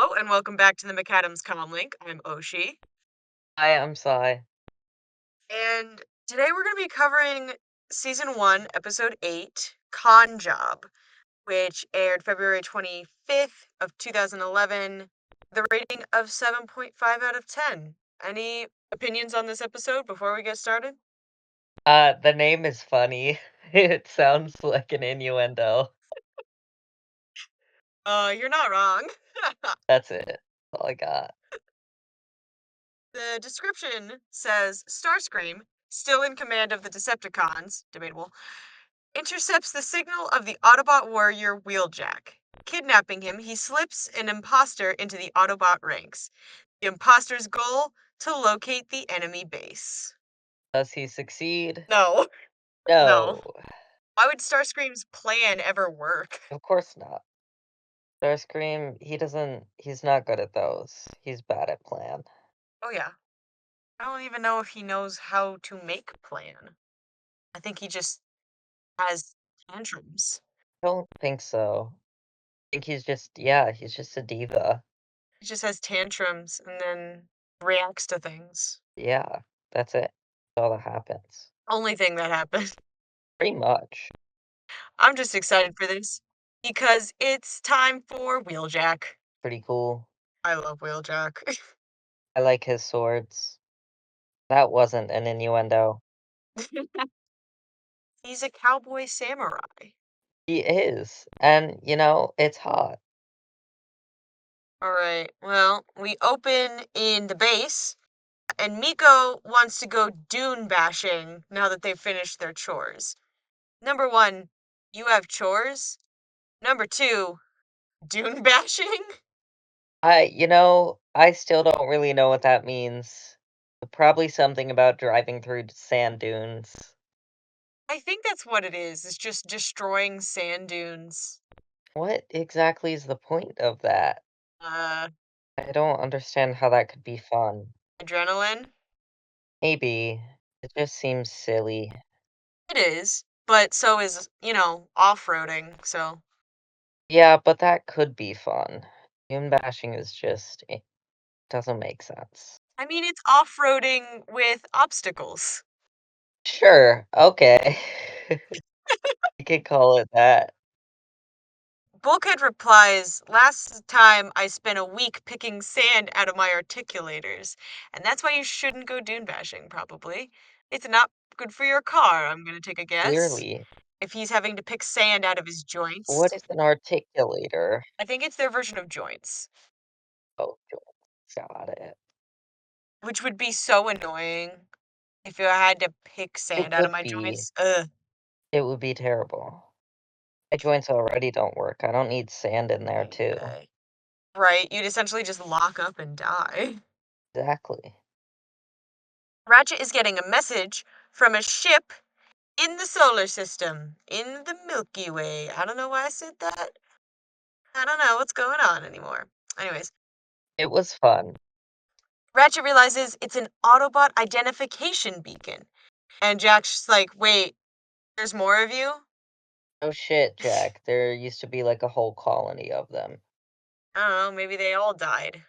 Hello, and welcome back to the Maccadam's Comlink. I'm Oshi, Hi, I'm Si. and today we're going to be covering season 1, episode 8, Con Job, which aired February 25th of 2011, the rating of 7.5 out of 10. Any opinions on this episode before we get started? The name is funny. It sounds like an innuendo. You're not wrong. That's it. That's all I got. The description says Starscream, still in command of the Decepticons, debatable, intercepts the signal of the Autobot warrior Wheeljack. Kidnapping him, he slips an imposter into the Autobot ranks. The imposter's goal: to locate the enemy base. Does he succeed? No, no. No, Why would Starscream's plan ever work? of course not. Starscream, he's not good at those. He's bad at plan. Oh, yeah. I don't even know if he knows how to make a plan. I think he just has tantrums. I don't think so. I think he's just a diva. He just has tantrums and then reacts to things. Yeah, that's it. That's all that happens. Only thing that happened. Pretty much. I'm just excited for this because it's time for Wheeljack. Pretty cool. I love Wheeljack. I like his swords. That wasn't an innuendo. He's a cowboy samurai. He is. And, it's hot. All right. Well, we open in the base, and Miko wants to go dune bashing now that they've finished their chores. Number one, you have chores. Number two, dune bashing. I still don't really know what that means. Probably something about driving through sand dunes. I think that's what it is. It's just destroying sand dunes. What exactly is the point of that? Uh, I don't understand how that could be fun. Adrenaline. Maybe. It just seems silly. It is, but so is, off-roading, so. Yeah, but that could be fun. Dune bashing is just, it doesn't make sense. I mean, it's off-roading with obstacles. Sure, okay. You could call it that. Bulkhead replies, "Last time I spent a week picking sand out of my articulators, and that's why you shouldn't go dune bashing, probably. It's not good for your car, I'm gonna take a guess. Clearly. If he's having to pick sand out of his What joints." is an articulator? I think it's their version of joints, Oh, got it. which would be so annoying if I had to pick It sand out of would my be. joints. Ugh. It would be terrible. My joints already don't work, I don't need sand in there too. Okay. Right, you'd essentially just lock up and die. Exactly. Ratchet is getting a message from a ship in the solar system, in the Milky Way. I don't know why I said that. I don't know what's going on anymore. Anyways, It was fun. Ratchet realizes it's an Autobot identification beacon. And Jack's just like, wait, there's more of you? Oh shit, Jack, there used to be like a whole colony of them. I don't know, maybe they all died.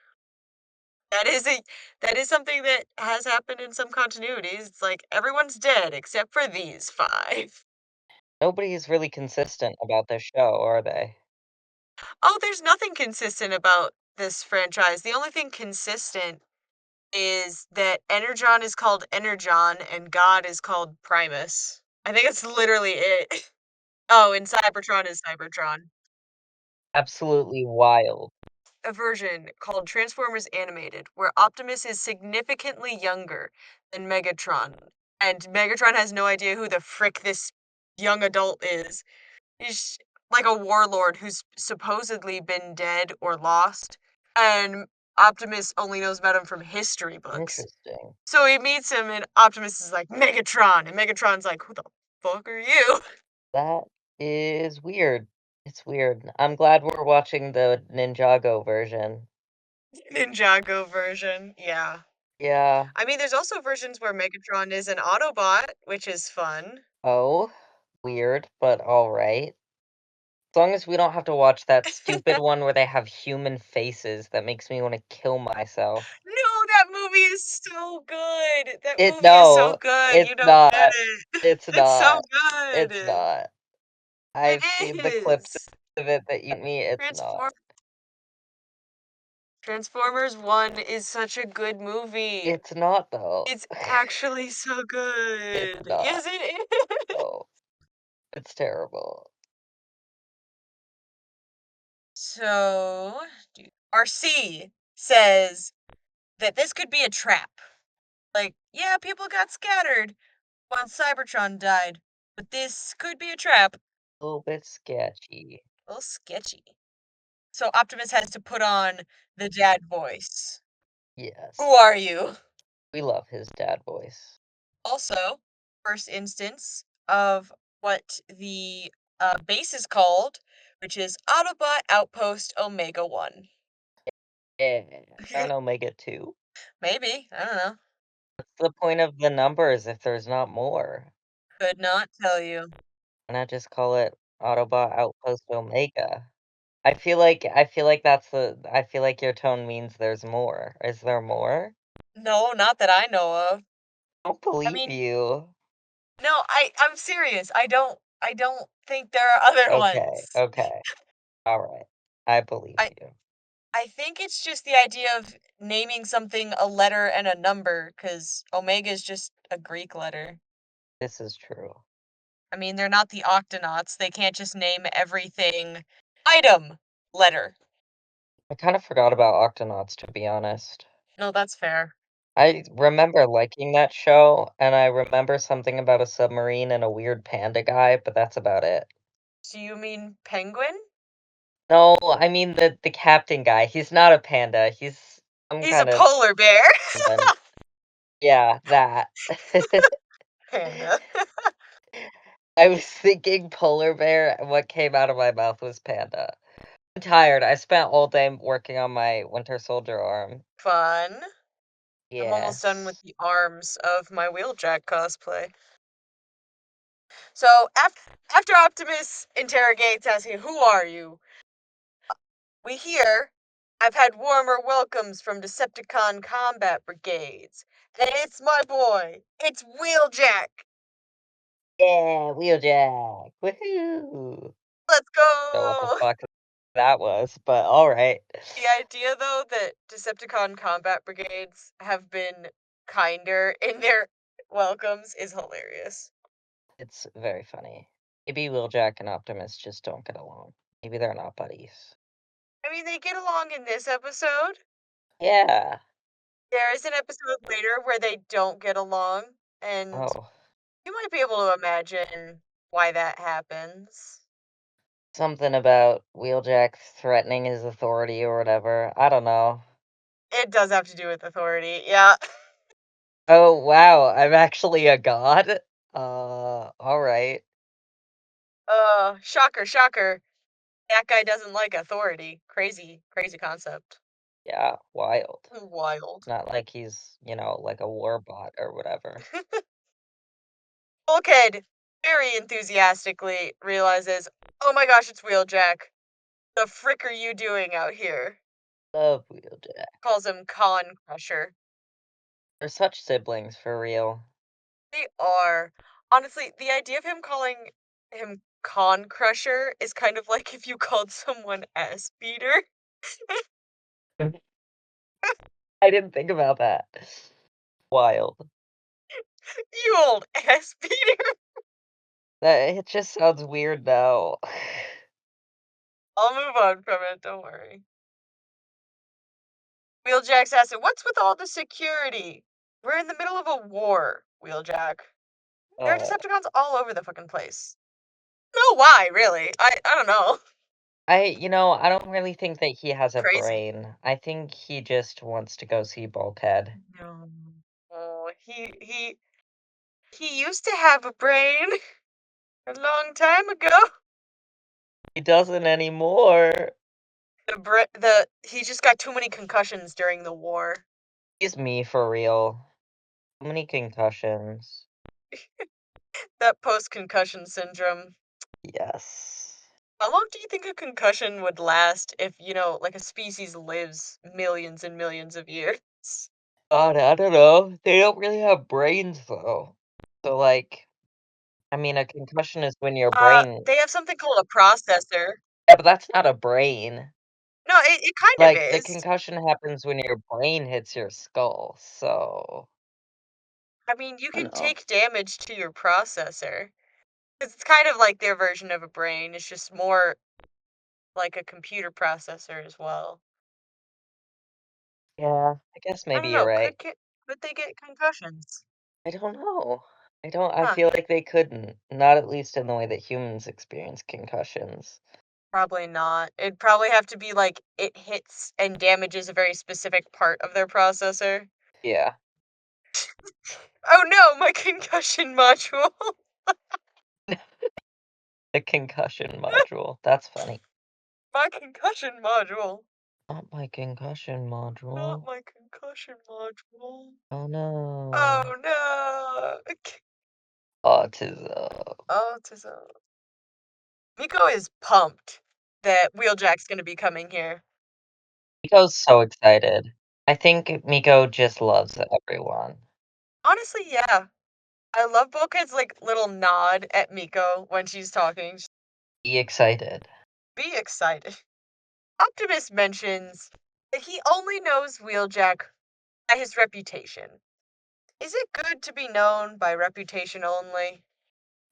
That is a that is something that has happened in some continuities. It's like everyone's dead except for these five. Nobody's really consistent about this show, are they? Oh, there's nothing consistent about this franchise. The only thing consistent is that Energon is called Energon and God is called Primus. I think that's literally it. Oh, and Cybertron is Cybertron. Absolutely wild. A version called Transformers Animated, where Optimus is significantly younger than Megatron, and Megatron has no idea who the frick this young adult is. He's like a warlord who's supposedly been dead or lost, and Optimus only knows about him from history books. Interesting. So he meets him, and Optimus is like, Megatron! And Megatron's like, who the fuck are you? That is weird. It's weird. I'm glad we're watching the Ninjago version. Ninjago version. Yeah. Yeah. I mean, there's also versions where Megatron is an Autobot, which is fun. Oh, weird, but alright. As long as we don't have to watch that stupid one where they have human faces that makes me wanna kill myself. No, that movie is so good. That It movie is so no, good. it's You don't get not. it. It's It's so not. It's good. not. It I've seen the clips is. of it that you me, it's not. Transform Transformers 1 is such a good movie. It's not though. It's actually so It's good. not, Yes, it is. no. It's terrible. So, RC says that this could be a trap. Like, yeah, people got scattered once Cybertron died, but this could be a trap. A little bit sketchy. A little sketchy. So Optimus has to put on the dad voice. Who Yes. are you? We love his dad voice. Also, first instance of what the base is called, which is Autobot Outpost Omega 1. Yeah. Aren't Omega 2? Maybe. I don't know. What's the point of the numbers if there's not more? Could not tell you. Why not just call it Autobot Outpost Omega? I feel like that's the I feel like your tone means there's more. Is there more? No, not that I know of. I don't I believe mean, you. no, I'm serious. I don't think there are other Okay, ones. okay. Alright. I believe I you. I think it's just the idea of naming something a letter and a number, because Omega is just a Greek letter. This is true. I mean, they're not the Octonauts. They can't just name everything item letter. I kind of forgot about Octonauts, to be honest. No, that's fair. I remember liking that show, and I remember something about a submarine and a weird panda guy, but that's about it. Do you mean penguin? No, I mean the captain guy. He's not a panda. He's some He's a kind of polar bear. something. Yeah, that. Panda. I was thinking polar bear, and what came out of my mouth was panda. I'm tired. I spent all day working on my Winter Soldier arm. Fun. I'm almost done with Yes. the arms of my Wheeljack cosplay. So after Optimus interrogates, asking, "Who are you?" we hear, "I've had warmer welcomes from Decepticon combat brigades. And it's my boy. It's Wheeljack. Yeah, Wheeljack. Woohoo! Let's Know what the go." fuck that was, but alright. The idea, though, that Decepticon combat brigades have been kinder in their welcomes is hilarious. It's very funny. Maybe Wheeljack and Optimus just don't get along. Maybe they're not buddies. I mean, they get along in this episode. Yeah. There is an episode later where they don't get along, and Oh, you might be able to imagine why that happens. something about Wheeljack threatening his authority or whatever. I don't know. It does have to do with authority, yeah. Oh, wow, I'm actually a god? Alright. Shocker, shocker. That guy doesn't like authority. Crazy, crazy concept. Yeah, wild. Wild. Not like he's, like a war bot or whatever. Bulkhead very enthusiastically realizes, "Oh my gosh, it's Wheeljack. The frick are you doing out here?" Love Wheeljack. Calls him Con Crusher. They're such siblings, for real. They are. Honestly, the idea of him calling him Con Crusher is kind of like if you called someone ass beater. I didn't think about that. Wild. You old ass beater. That it just sounds weird now. I'll move on from it, don't worry. Wheeljack's asking, "What's with all the security? We're in the middle of a war, Wheeljack. There are Uh, Decepticons all over the fucking place." No, why, really? I don't know. I don't really think that he has a Crazy. brain. I think he just wants to go see Bulkhead. No. Oh, he used to have a brain a long time ago. He doesn't anymore. The he just got too many concussions during the war. He's me for real. So many concussions. That post-concussion syndrome. Yes. How long do you think a concussion would last if, like a species lives millions and millions of years? God, I don't know. They don't really have brains though. So, like, I mean, a concussion is when your brain. They have something called a processor. Yeah, but that's not a brain. No, it kind of Like, the is. concussion happens when your brain hits your skull, so I mean, you I don't can know. take damage to your processor. It's kind of like their version of a brain. It's just more like a computer processor as well. Yeah, I guess I maybe don't you're know. right. Could they get concussions? I don't know. I Huh? feel like they couldn't, not at least in the way that humans experience concussions. Probably not. It'd probably have to be like it hits and damages a very specific part of their processor. Yeah, Oh no, my concussion module. the concussion module. That's funny. My concussion module. Not my concussion Not module. my concussion module. Oh no. Oh no. Autism. Autism. Miko is pumped that Wheeljack's gonna be coming here. Miko's so excited. I think Miko just loves everyone. Honestly, yeah. I love Bulkhead's like little nod at Miko when she's talking. Just Be excited. be excited. Optimus mentions that he only knows Wheeljack by his reputation. Is it good to be known by reputation only?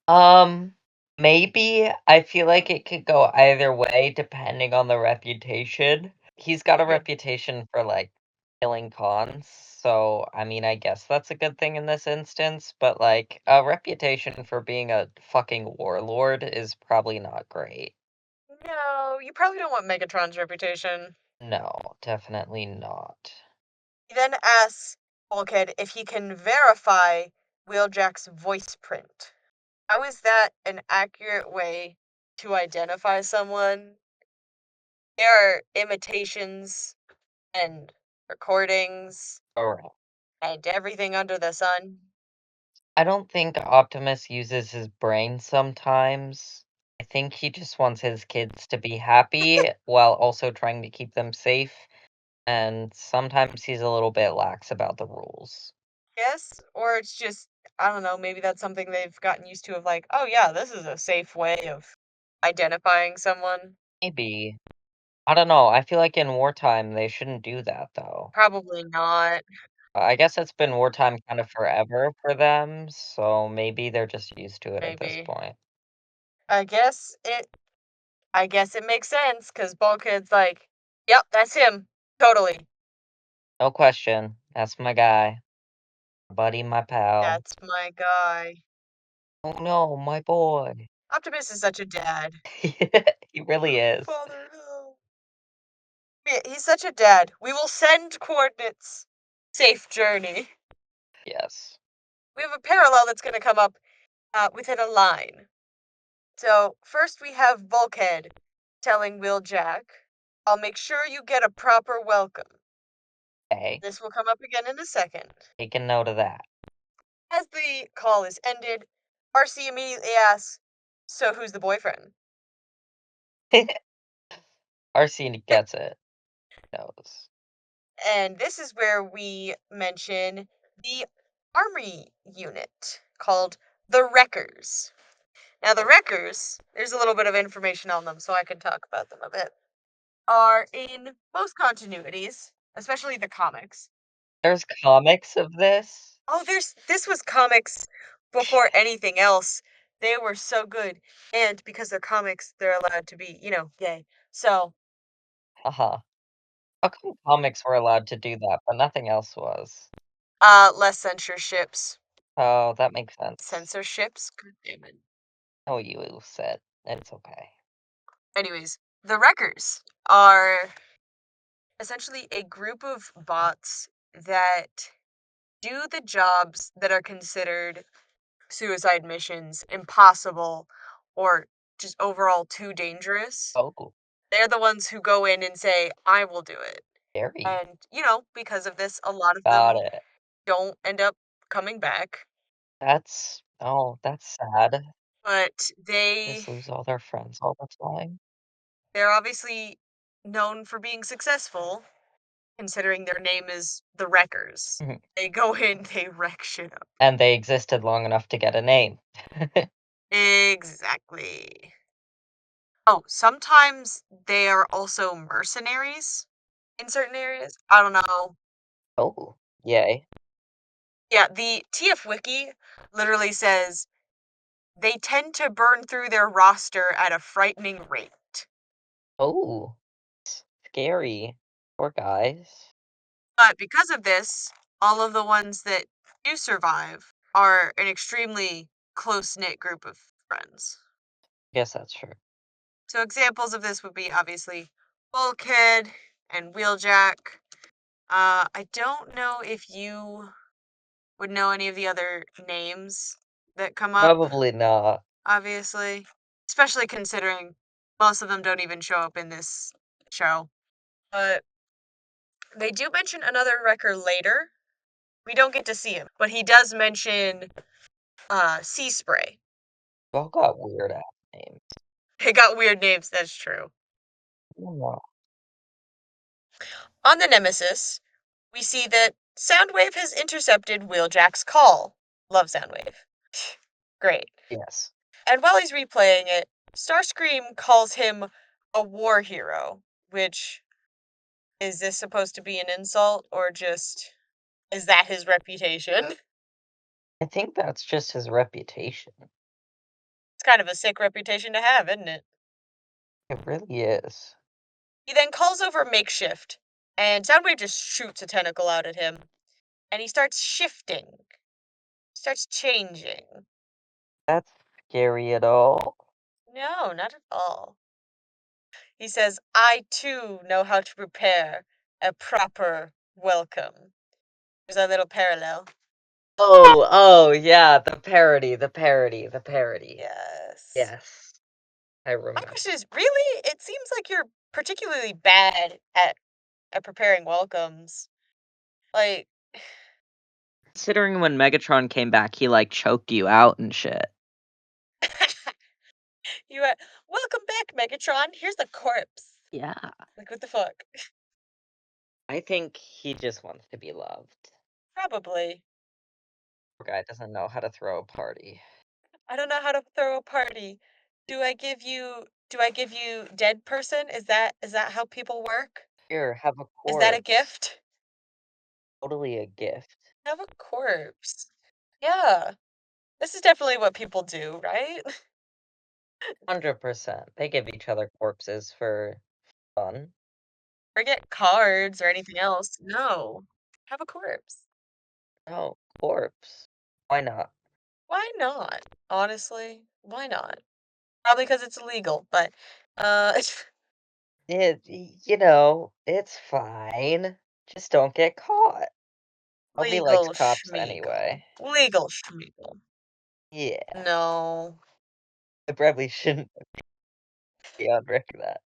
Um, Maybe. I feel like it could go either way depending on the reputation. He's got a Mhm. reputation for, like, killing cons, so, I mean, I guess that's a good thing in this instance, but, like, a reputation for being a fucking warlord is probably not great. No, you probably don't want Megatron's reputation. No, definitely not. He then asks Bulkhead if he can verify Wheeljack's voice print. How is that an accurate way to identify someone? There are imitations and recordings Alright. and everything under the sun. I don't think Optimus uses his brain sometimes. I think he just wants his kids to be happy while also trying to keep them safe, and sometimes he's a little bit lax about the rules. Yes, or it's just I don't know, maybe that's something they've gotten used to of like, oh yeah, this is a safe way of identifying someone. Maybe. I don't know, I feel like in wartime, they shouldn't do that, though. Probably not. I guess it's been wartime kind of forever for them, so maybe they're just used to it at this Maybe. point. I guess it I guess it makes sense because Bulkhead's like, yep, that's him. Totally. No question, that's my guy. Buddy, my pal. That's my guy. Oh no, my boy. Optimus is such a dad. He really is. Father, no. Yeah, he's such a dad. We will send coordinates. Safe journey. Yes. We have a parallel that's going to come up within a line. So, first we have Bulkhead telling Wheeljack, I'll make sure you get a proper welcome. Okay, This will come up again in a second. taking note of that. As the call is ended, RC immediately asks, so who's the boyfriend? Arsene gets it. Knows. And this is where we mention the army unit called the Wreckers. Now, the Wreckers, there's a little bit of information on them, so I can talk about them a bit, are in most continuities, especially the comics. There's comics of this? Oh, this was comics before anything else. They were so good. And because they're comics, they're allowed to be, gay. So, Uh-huh. How come comics were allowed to do that, but nothing else was? less censorships. Oh, that makes sense. Censorships? God damn it. Oh, you said. It's okay. Anyways, the Wreckers are essentially a group of bots that do the jobs that are considered suicide missions impossible or just overall too dangerous. Oh, They're the ones who go in and say, I will do it. scary. And, because of this, a lot of Got them it. don't end up coming back. That's sad. but Just lose all their friends all the time. they're obviously known for being successful, considering their name is the Wreckers. Mhm. They go in, they wreck shit up. And they existed long enough to get a name. Exactly. Oh, sometimes they are also mercenaries in certain areas. I don't know. Oh, yay. Yeah, the TF Wiki literally says they tend to burn through their roster at a frightening rate. Oh, scary. Poor guys. But because of this, all of the ones that do survive are an extremely close knit group of friends. Guess that's true. So examples of this would be obviously Bulkhead and Wheeljack. I don't know if you would know any of the other names that come up, Probably not. obviously. Especially considering most of them don't even show up in this show. But they do mention another wrecker later. We don't get to see him, but he does mention Sea Spray. Y'all got weird ass names. They got weird names, that's true. Wow. On the Nemesis, we see that Soundwave has intercepted Wheeljack's call. Love Soundwave. Great. Yes. And while he's replaying it, Starscream calls him a war hero, which is this supposed to be an insult or just is that his reputation? I think that's just his reputation. It's kind of a sick reputation to have, isn't it? It really is. He then calls over Makeshift, and Soundwave just shoots a tentacle out at him, and he starts shifting, starts changing. That's scary at all. No, not at all. He says, I too know how to prepare a proper welcome. There's a little parallel. Oh, yeah, the parody, the parody, the parody. Yes. Yes, I My remember. question is, really? It seems like you're particularly bad at preparing welcomes. Like, Considering when Megatron came back, he like choked you out and shit. you welcome back, Megatron. Here's the corpse. Yeah. Like, what the fuck? I think he just wants to be loved. Probably. Poor guy doesn't know how to throw a party. I don't know how to throw a party. Do I give you dead person? Is that how people work? Here, have a Is that a corpse. gift? Totally a gift. Have a corpse. Yeah. This is definitely what people do, right? 100%. They give each other corpses for fun. Forget cards or anything else. No. Have a corpse. No, corpse. Why not? Why not? Honestly, why not? Probably because it's illegal, but it's It's fine. Just don't get caught. Nobody likes legal cops schmeagle. anyway. Legal schmeagle. Yeah, No. I probably shouldn't be on record that.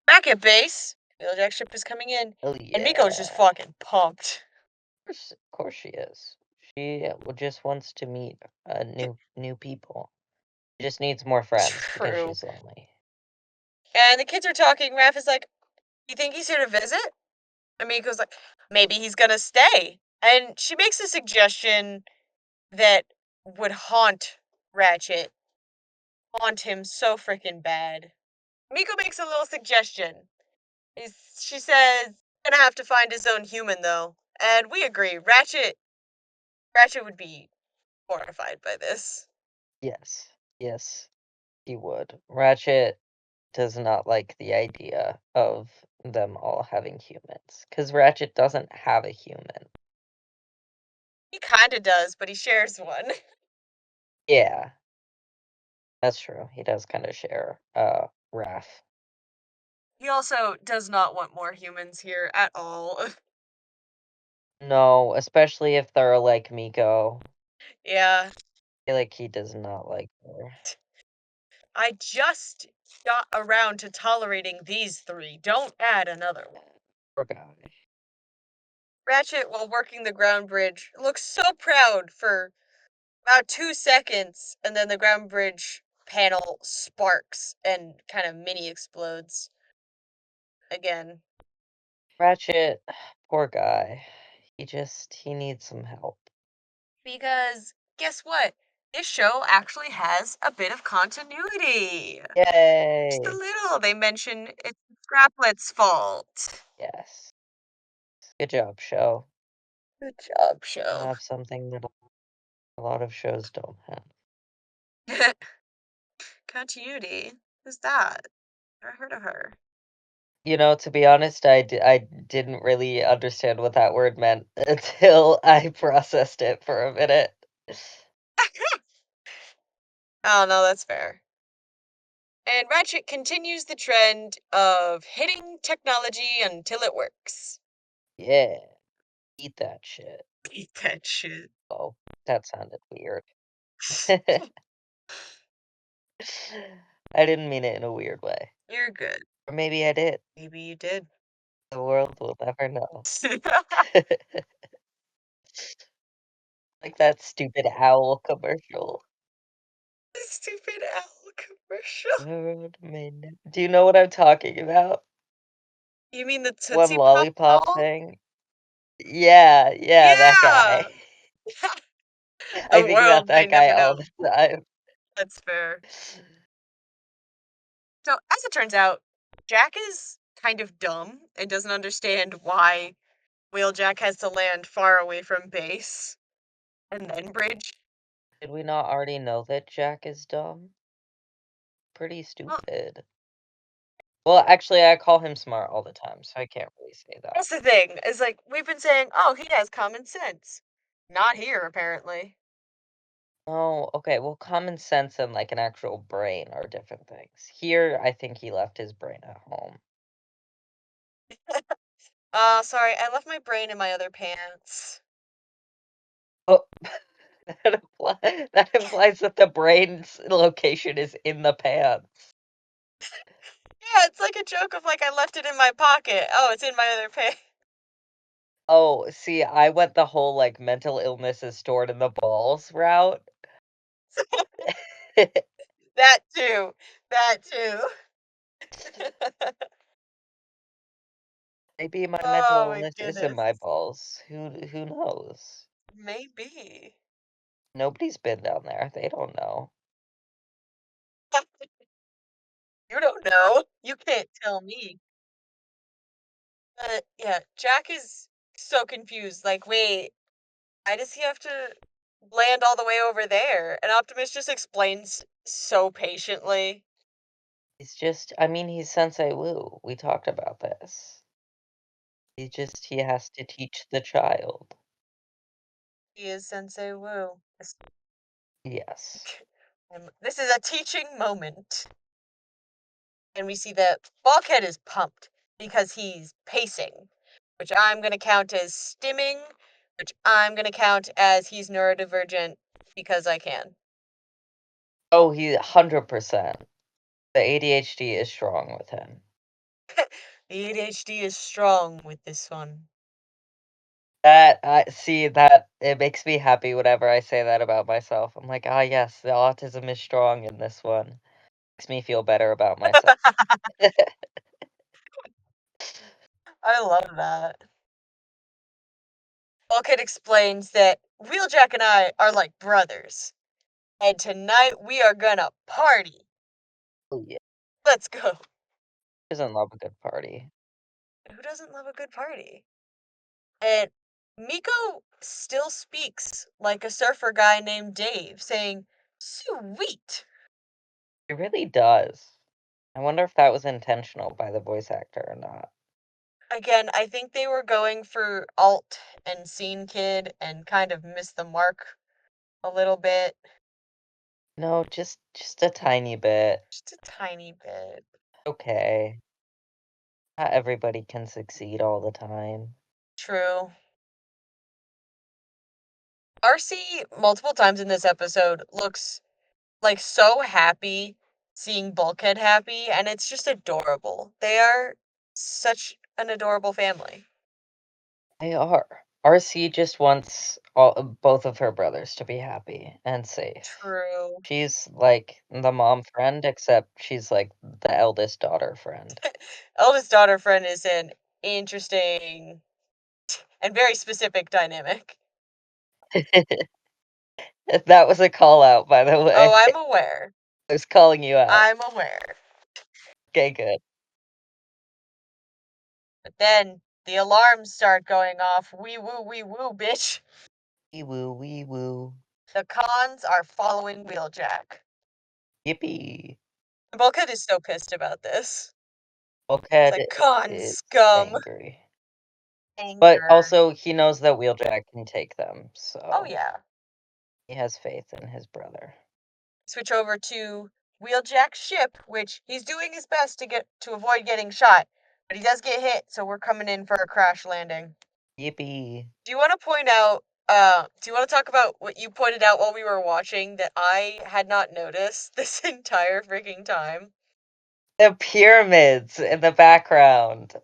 Back at base, Wheeljack ship is coming in, Oh and Miko's just yeah. fucking pumped. Of course she is. She just wants to meet new people. She just needs more friends because True. she's lonely. And the kids are talking. Raph is like, "You think he's here to visit?" And Miko's like, "Maybe he's gonna stay." And she makes a suggestion that would haunt him so freaking bad. Miko makes a little suggestion. She says, "Gonna have to find his own human though," and we agree. Ratchet would be horrified by this. Yes, yes, he would. Ratchet does not like the idea of them all having humans because Ratchet doesn't have a human. He kinda does, but he shares one. Yeah, that's true. He does kind of share Raph. He also does not want more humans here at all. No, especially if they're like Miko. Yeah, I feel like he does not like her. I just got around to tolerating these three. Don't add another one. Poor guy. Ratchet, while working the ground bridge, looks so proud for About 2 seconds, and then the ground bridge panel sparks and kind of mini explodes again. Ratchet, poor guy. He needs some help. Because guess what? This show actually has a bit of continuity. Just a Yay! little. They mention it's Scraplet's fault. Yes. Good job, show. Good job, You show. have something that a lot of shows don't have. Continuity? Who's that? Never heard of her. To be honest, I didn't really understand what that word meant until I processed it for a minute. Oh, no, that's fair. And Ratchet continues the trend of hitting technology until it works. Yeah, eat that shit. Eat that shit. Oh, that sounded weird. I didn't mean it in a weird way. You're good. Or maybe I did. Maybe you did. The world will never know. Stupid Like that stupid owl commercial. owl commercial. World may Do you know what I'm talking about? You mean the One Tootsie Pop lollipop doll? thing? Yeah, yeah, that Yeah! guy. I The think about world may that guy never all know. the time. That's fair. So, as it turns out, Jack is kind of dumb and doesn't understand why Wheeljack has to land far away from base and then bridge. Did we not already know that Jack is dumb? Pretty Well, stupid. Well, actually, I call him smart all the time, so I can't really say that. that's the thing. It's like we've been saying, oh, he has common sense. Not here, apparently. Oh, okay, well, common sense and, like, an actual brain are different things. Here, I think he left his brain at home. Sorry, I left my brain in my other pants. Oh, that implies that the brain's location is in the pants. Yeah, it's like a joke of like I left it in my pocket. Oh, it's in my other pants. Oh, see, I went the whole, like, mental illness is stored in the balls route. That too. That too. Maybe my mental Oh my illness is in goodness. my balls. Who knows? Maybe. Nobody's been down there. They don't know. You don't know. You can't tell me. But yeah, Jack is so confused. Like, wait, why does he have to land all the way over there? And Optimus just explains so patiently. I mean, he's Sensei Wu. We talked about this. He has to teach the child. He is Sensei Wu. Yes. This is a teaching moment. And we see that Bulkhead is pumped because he's pacing, which I'm going to count as stimming, which I'm going to count as he's neurodivergent because I can. Oh, 100%. The ADHD is strong with him. The ADHD is strong with this one. That it makes me happy whenever I say that about myself. I'm like, "Ah, yes, the autism is strong in this one." Makes me feel better about myself. I love that. Bulkhead explains that Wheeljack and I are like brothers, and tonight we are gonna party. Oh, yeah. Let's go. Who doesn't love a good party? Who doesn't love a good party? And Miko still speaks like a surfer guy named Dave, saying, "Sweet." It really does. I wonder if that was intentional by the voice actor or not. Again, I think they were going for alt and scene kid and kind of missed the mark a little bit. No, just a tiny bit. Just a tiny bit. Okay. Not everybody can succeed all the time. True. RC, multiple times in this episode, looks like so happy seeing Bulkhead happy, and it's just adorable. They are such an adorable family. They are. RC just wants both of her brothers to be happy and safe. True. She's like the mom friend, except she's like the eldest daughter friend. Eldest daughter friend is an interesting and very specific dynamic. That was a call out, by the Oh, way. I'm aware. I was calling you out. I'm aware. Okay, good. But then the alarms start going off. Wee woo, bitch. Wee woo, wee woo. The cons are following Wheeljack. Yippee. Bulkhead is so pissed about this. It's Bulkhead like, con is scum. angry. But Anger. also, he knows that Wheeljack can take them, Oh, so yeah. he has faith in his brother. Switch over to Wheeljack's ship, which he's doing his best to avoid getting shot. But he does get hit, so we're coming in for a crash landing. Yippee. Do you want to point out, do you want to talk about what you pointed out while we were watching that I had not noticed this entire freaking time? The pyramids in the background.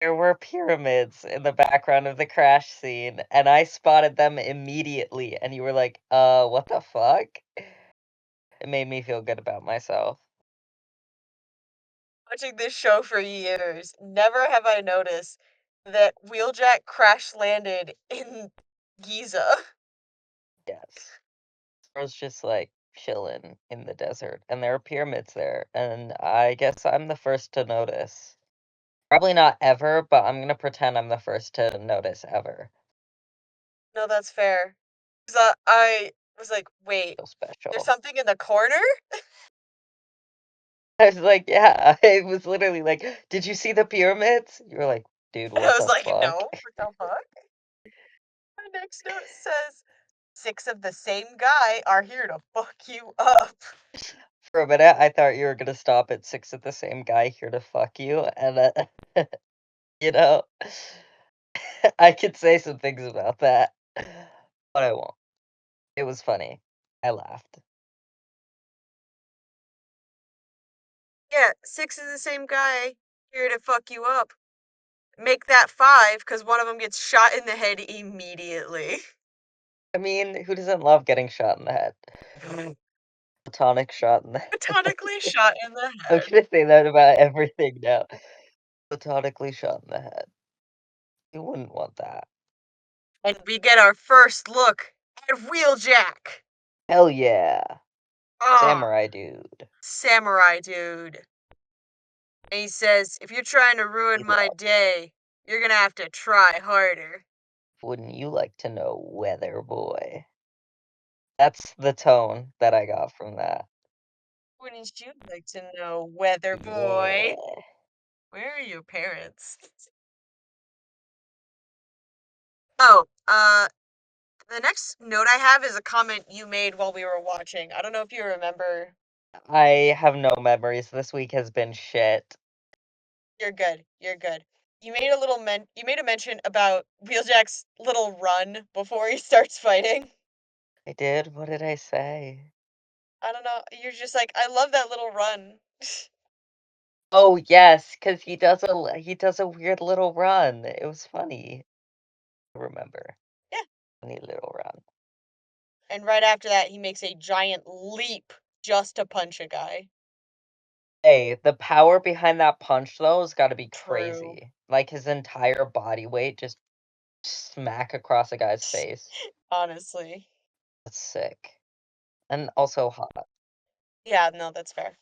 There were pyramids in the background of the crash scene, and I spotted them immediately, and you were like, what the fuck?" It made me feel good about myself. Watching this show for years, never have I noticed that Wheeljack crash landed in Giza. Yes. I was just, like, chilling in the desert, and there are pyramids there, and I guess I'm the first to notice. Probably not ever, but I'm gonna pretend I'm the first to notice ever. No, that's fair. 'Cause I was like, wait, Feel there's special. something in the corner? I was like, "Yeah." I was literally like, "Did you see the pyramids?" You were like, "Dude, And I what was the like, fuck?" no, what the fuck? My next note says, six of the same guy are here to fuck you up. For a minute, I thought you were gonna stop at 6 of the same guy here to fuck you, and, you know, I could say some things about that, but I won't. It was funny. I laughed. Yeah, six is the same guy here to fuck you up. Make that five, because one of them gets shot in the head immediately. I mean, who doesn't love getting shot in the head? Platonic shot in the head. Platonically shot in the I'm head. gonna say that about everything now. Platonically shot in the head. You wouldn't want that. And we get our first look at Wheeljack. Hell yeah. Ah, Samurai dude. samurai dude. And he says, if you're trying to ruin Hey, my love, day, you're gonna have to try harder. wouldn't you like to know, weather boy? That's the tone that I got from that. Wouldn't you like to know, weather boy? Yeah. Where are your parents? Oh, the next note I have is a comment you made while we were watching. I don't know if you remember. I have no memories. This week has been shit. You're good. You're good. You made a mention about Wheeljack's little run before he starts fighting. I did? What did I say? I don't know. You're just like, I love that little run. Oh, yes, because he does a weird little run. It was funny. I remember. Yeah. Funny little run. And right after that, he makes a giant leap just to punch a guy. Hey, the power behind that punch though has gotta be True. crazy. Like, his entire body weight just smack across a guy's face. Honestly. That's sick. And also hot. Yeah, no, that's fair.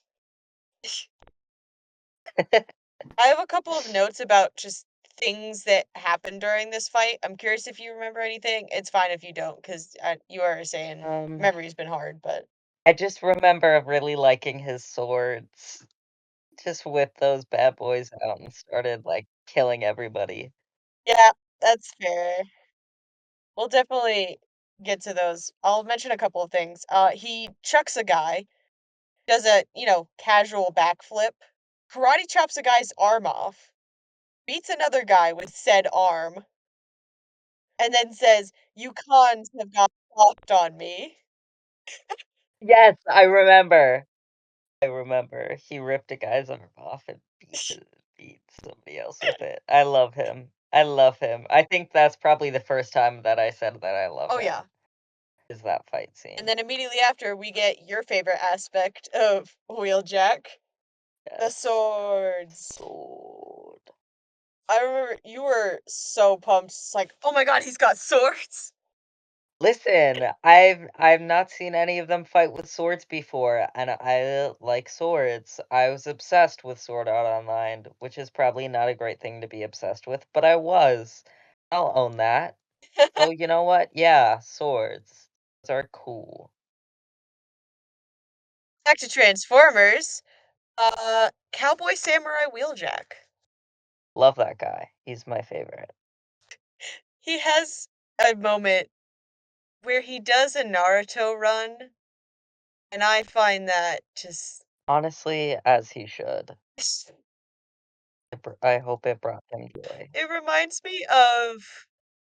I have a couple of notes about just things that happened during this fight. I'm curious if you remember anything. It's fine if you don't, because you are saying Um, memory's been hard, but I just remember really liking his swords. Just whipped those bad boys out and started, like, killing everybody. yeah, that's fair. We'll definitely get to those. I'll mention a couple of things. He chucks a guy, does a, casual backflip, karate chops a guy's arm off, beats another guy with said arm, and then says, "You cons have got soft on me." Yes, I remember. I remember. He ripped a guy's arm off and beat somebody else with it. I love him. I love him. I think that's probably the first time that I said that I love Oh, yeah. him, is that fight And scene. then immediately after, we get your favorite aspect of Wheeljack, the Yes. swords. Sword. I remember you were so pumped. It's like, oh my god, he's got swords. Listen, I've not seen any of them fight with swords before, and I like swords. I was obsessed with Sword Art Online, which is probably not a great thing to be obsessed with, but I was. I'll own that. So you know what? Yeah, swords. Those are cool. Back to Transformers. Cowboy Samurai Wheeljack. Love that guy. He's my favorite. He has a moment where he does a Naruto run, and I find that just Honestly, as he should. I hope it brought him joy. it reminds me of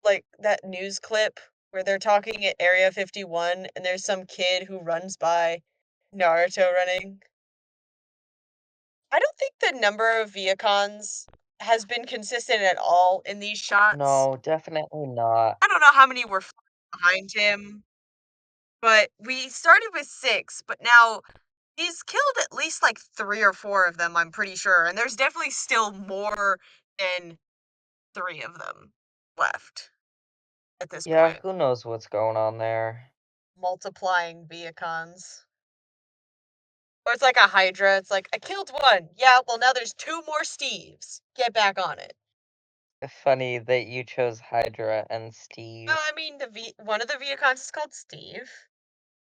like that news clip where they're talking at Area 51 and there's some kid who runs by Naruto running. I don't think the number of Viacons has been consistent at all in these shots. No, definitely not. I don't know how many were behind him, but we started with 6, but now he's killed at least like 3 or 4 of them, I'm pretty sure, and there's definitely still more than 3 of them left at this Yeah, point. who knows what's going on there. Multiplying Viacons. Or it's like a Hydra, it's like, "I killed 1. Yeah, well, now there's 2 more Steves. Get back on it." Funny that you chose Hydra and Well, Steve. I mean, one of the Viacons is called Steve,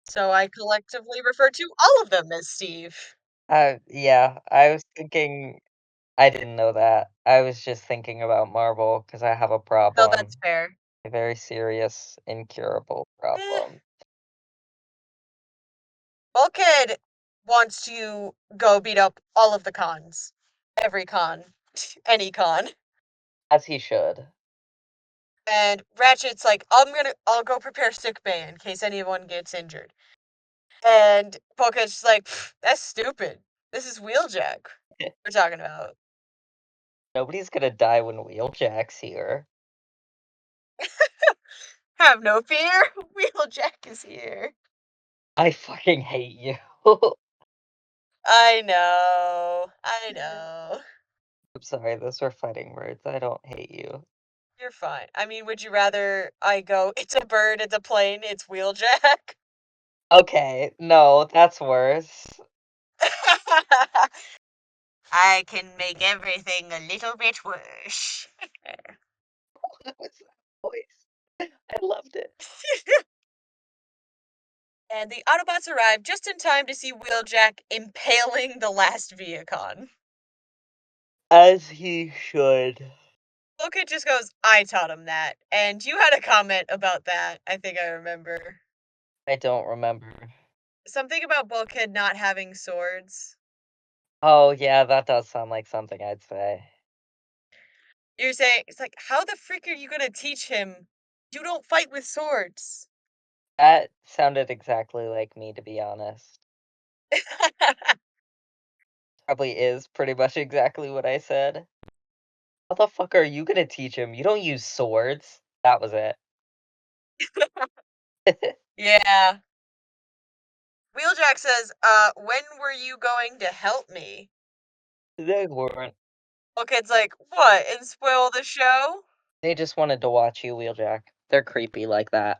so I collectively refer to all of them as Steve. Yeah, I was thinking I didn't know that. I was just thinking about Marvel because I have a No, that's problem, fair. a very serious, incurable Eh, problem. Bulkhead wants to go beat up all of the cons. Every con. Any con. As he should. And Ratchet's like, I'll go prepare sick bay in case anyone gets injured. And Bulkhead's just like, that's stupid. This is Wheeljack we're talking about. Nobody's gonna die when Wheeljack's here. Have no fear. Wheeljack is here. I fucking hate you. I know. I know. I'm sorry, those were fighting words. I don't hate you. You're fine. I mean, would you rather I go, it's a bird, it's a plane, it's Wheeljack? Okay, no, that's worse. I can make everything a little bit worse. What was that voice? I loved it. And the Autobots arrive just in time to see Wheeljack impaling the last Viacon. As he should. Bulkhead just goes, I taught him that. And you had a comment about that, I think I remember. I don't remember. Something about Bulkhead not having swords. Oh, yeah, that does sound like something I'd say. You're saying, it's like, how the frick are you gonna teach him? You don't fight with swords. That sounded exactly like me, to be honest. Probably is pretty much exactly what I said. How the fuck are you gonna teach him? You don't use swords. That was it. Yeah. Wheeljack says, when were you going to help me? They weren't. Bulkhead's like, what, and spoil the show? They just wanted to watch you, Wheeljack. They're creepy like that.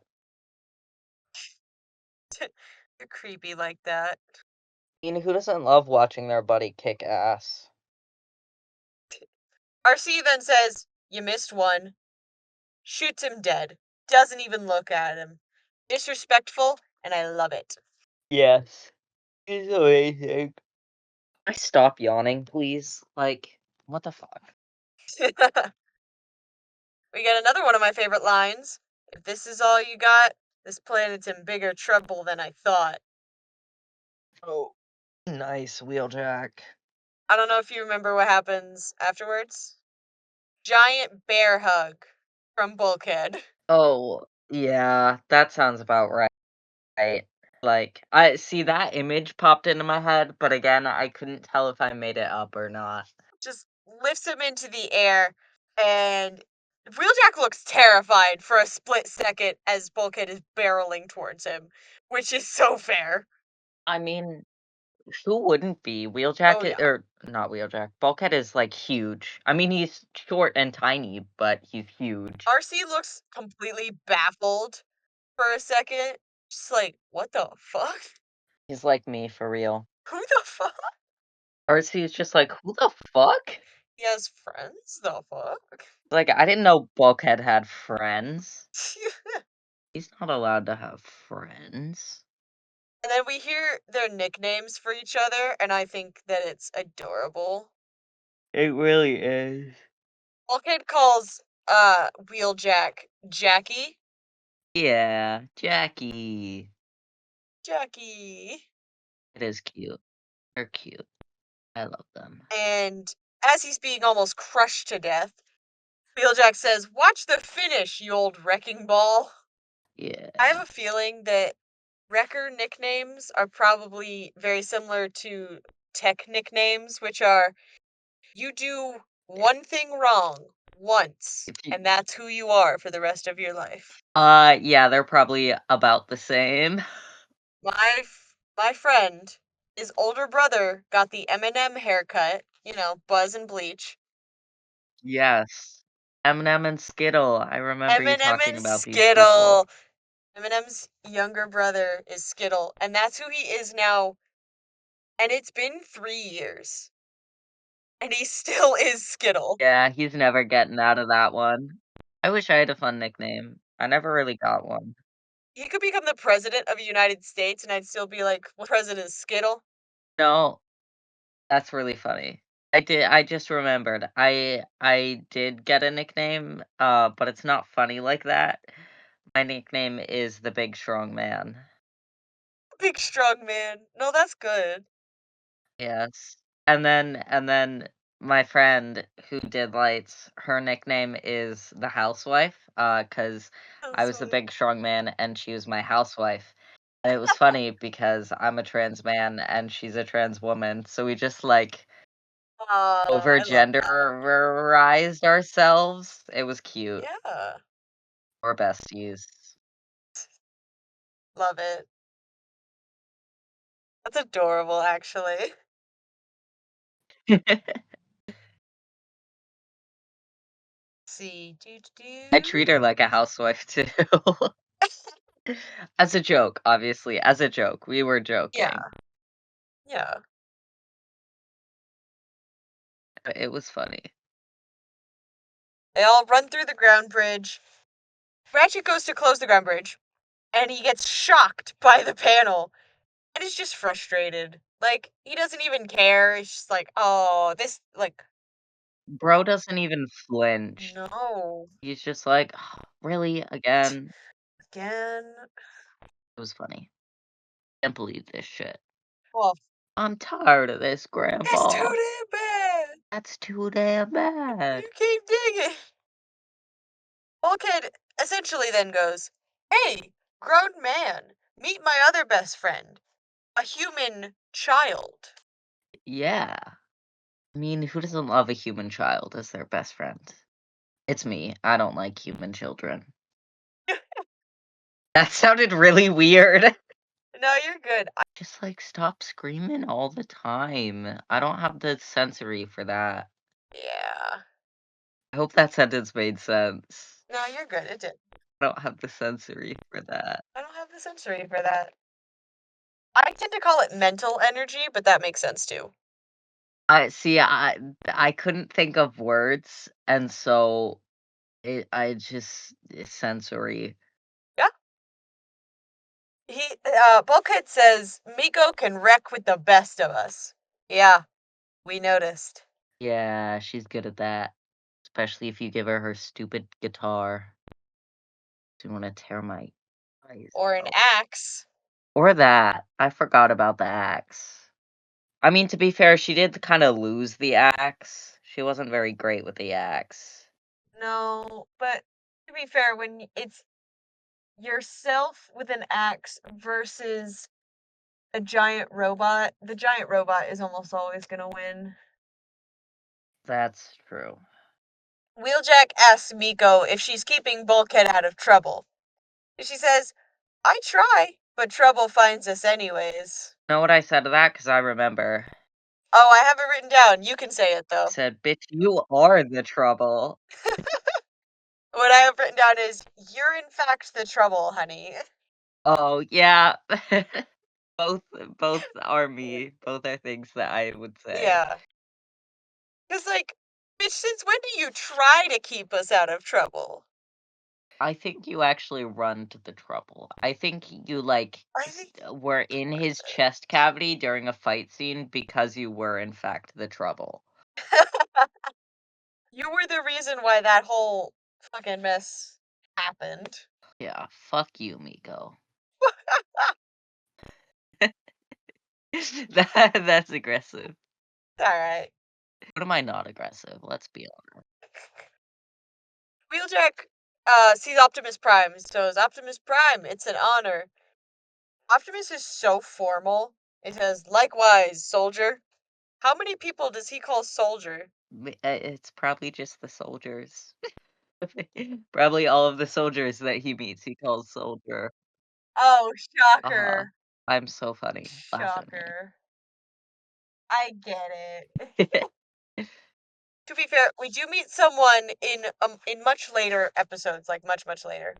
You're creepy like that. I mean, who doesn't love watching their buddy kick ass? RC then says, you missed one. Shoots him dead. Doesn't even look at him. Disrespectful, and I love it. Yes. He's amazing. I stop yawning, please. Like, what the fuck? We get another one of my favorite lines. If this is all you got, this planet's in bigger trouble than I thought. Oh, nice, Wheeljack. I don't know if you remember what happens afterwards. Giant bear hug from Bulkhead. Oh, yeah, that sounds about right. Like, I see that image popped into my head, but again, I couldn't tell if I made it up or not. Just lifts him into the air, and Wheeljack looks terrified for a split second as Bulkhead is barreling towards him, which is so fair. I mean, who wouldn't be? Oh, Wheeljack yeah. or not Wheeljack. Bulkhead is like huge. I mean, he's short and tiny, but he's huge. RC looks completely baffled for a second. Just like, what the fuck? He's like me for real. Who the fuck? RC is just like, who the fuck? He has friends? The fuck? Like, I didn't know Bulkhead had friends. He's not allowed to have friends. And then we hear their nicknames for each other, and I think that it's adorable. It really is. Bulkhead calls Wheeljack Jackie. Yeah, Jackie. Jackie. It is cute. They're cute. I love them. And as he's being almost crushed to death, Wheeljack says, "Watch the finish, you old wrecking ball." I have Yeah. a feeling that Wrecker nicknames are probably very similar to tech nicknames, which are you do one thing wrong once, If you, and that's who you are for the rest of your life. yeah, they're probably about the same. My friend, his older brother got the Eminem haircut, Buzz and Bleach. Yes. Eminem and Skittle. I remember you Eminem talking and about these people. Skittle. Eminem's younger brother is Skittle, and that's who he is now. And it's been 3 years, and he still is Skittle. Yeah, he's never getting out of that one. I wish I had a fun nickname. I never really got one. He could become the president of the United States, and I'd still be like, "Well, President Skittle." No, that's really funny. I just remembered. I did get a nickname, but it's not funny like that. My nickname is the Big Strong Man. Big strong man. No, that's good. Yes. And then my friend who did lights, her nickname is the housewife, cause I'm I was the sorry. big strong man and she was my housewife. And it was funny because I'm a trans man and she's a trans woman, so we just like over I love that. genderized ourselves. It was cute. Yeah, We're besties. love it. That's adorable, actually. See, do I do. treat her like a housewife too. As a joke, obviously, as a joke. We were joking. Yeah, yeah. But it was funny. They all run through the ground bridge. Ratchet goes to close the ground bridge, and he gets shocked by the panel, and he's just frustrated. Like, he doesn't even care. He's just like, oh, this, like, Bro doesn't even flinch. no. He's just like, "Really? Again?" Again. It was funny. Can't believe this shit. Well, I'm tired of this, that's too Grandpa. damn bad. That's too damn bad. You keep digging. Bulkhead essentially then goes, "Hey, grown man, meet my other best friend, a human child." Yeah. I mean, who doesn't love a human child as their best friend? It's me. I don't like human children. That sounded really weird. No, you're good. Just like stop screaming all the time. I don't have the sensory for that. Yeah. I hope that sentence made sense. No, you're good. It did. I don't have the sensory for that. I don't have the sensory for that. I tend to call it mental energy, but that makes sense too. I see. I couldn't think of words, and so I just it's sensory. Yeah. Bulkhead says Miko can wreck with the best of us. Yeah, we noticed. Yeah, she's good at that. Especially if you give her her stupid guitar. You want to tear my eyes Or an out. axe. Or that. I forgot about the axe. I mean, to be fair, she did kind of lose the axe. She wasn't very great with the axe. No, but to be fair, when it's yourself with an axe versus a giant robot, the giant robot is almost always gonna win. That's true. Wheeljack asks Miko if she's keeping Bulkhead out of trouble. She says, I try, but trouble finds us anyways. Know what I said to that? Because I remember. Oh, I have it written down. You can say it I though. said, "Bitch, you are the trouble." What I have written down is, you're in fact the trouble, honey. Oh, yeah. Both both are me. Both are things that I would say. Yeah. Because, like, bitch, since when do you try to keep us out of trouble? I think you actually run to the trouble. I think you, like, I think. were in his chest cavity during a fight scene because you were, in fact, the trouble. You were the reason why that whole fucking mess happened. Yeah, fuck you, Miko. That's aggressive. Alright. What am I not aggressive? Let's be honest. Wheeljack sees Optimus Prime and says, Optimus Prime, it's an honor. Optimus is so formal. It says, likewise, soldier. How many people does he call soldier? It's probably just the soldiers. Probably all of the soldiers that he meets, he calls soldier. Oh, Uh-huh. shocker. I'm so funny. Laugh at me. Shocker. I get it. To be fair, we do meet someone in much later episodes, like much later,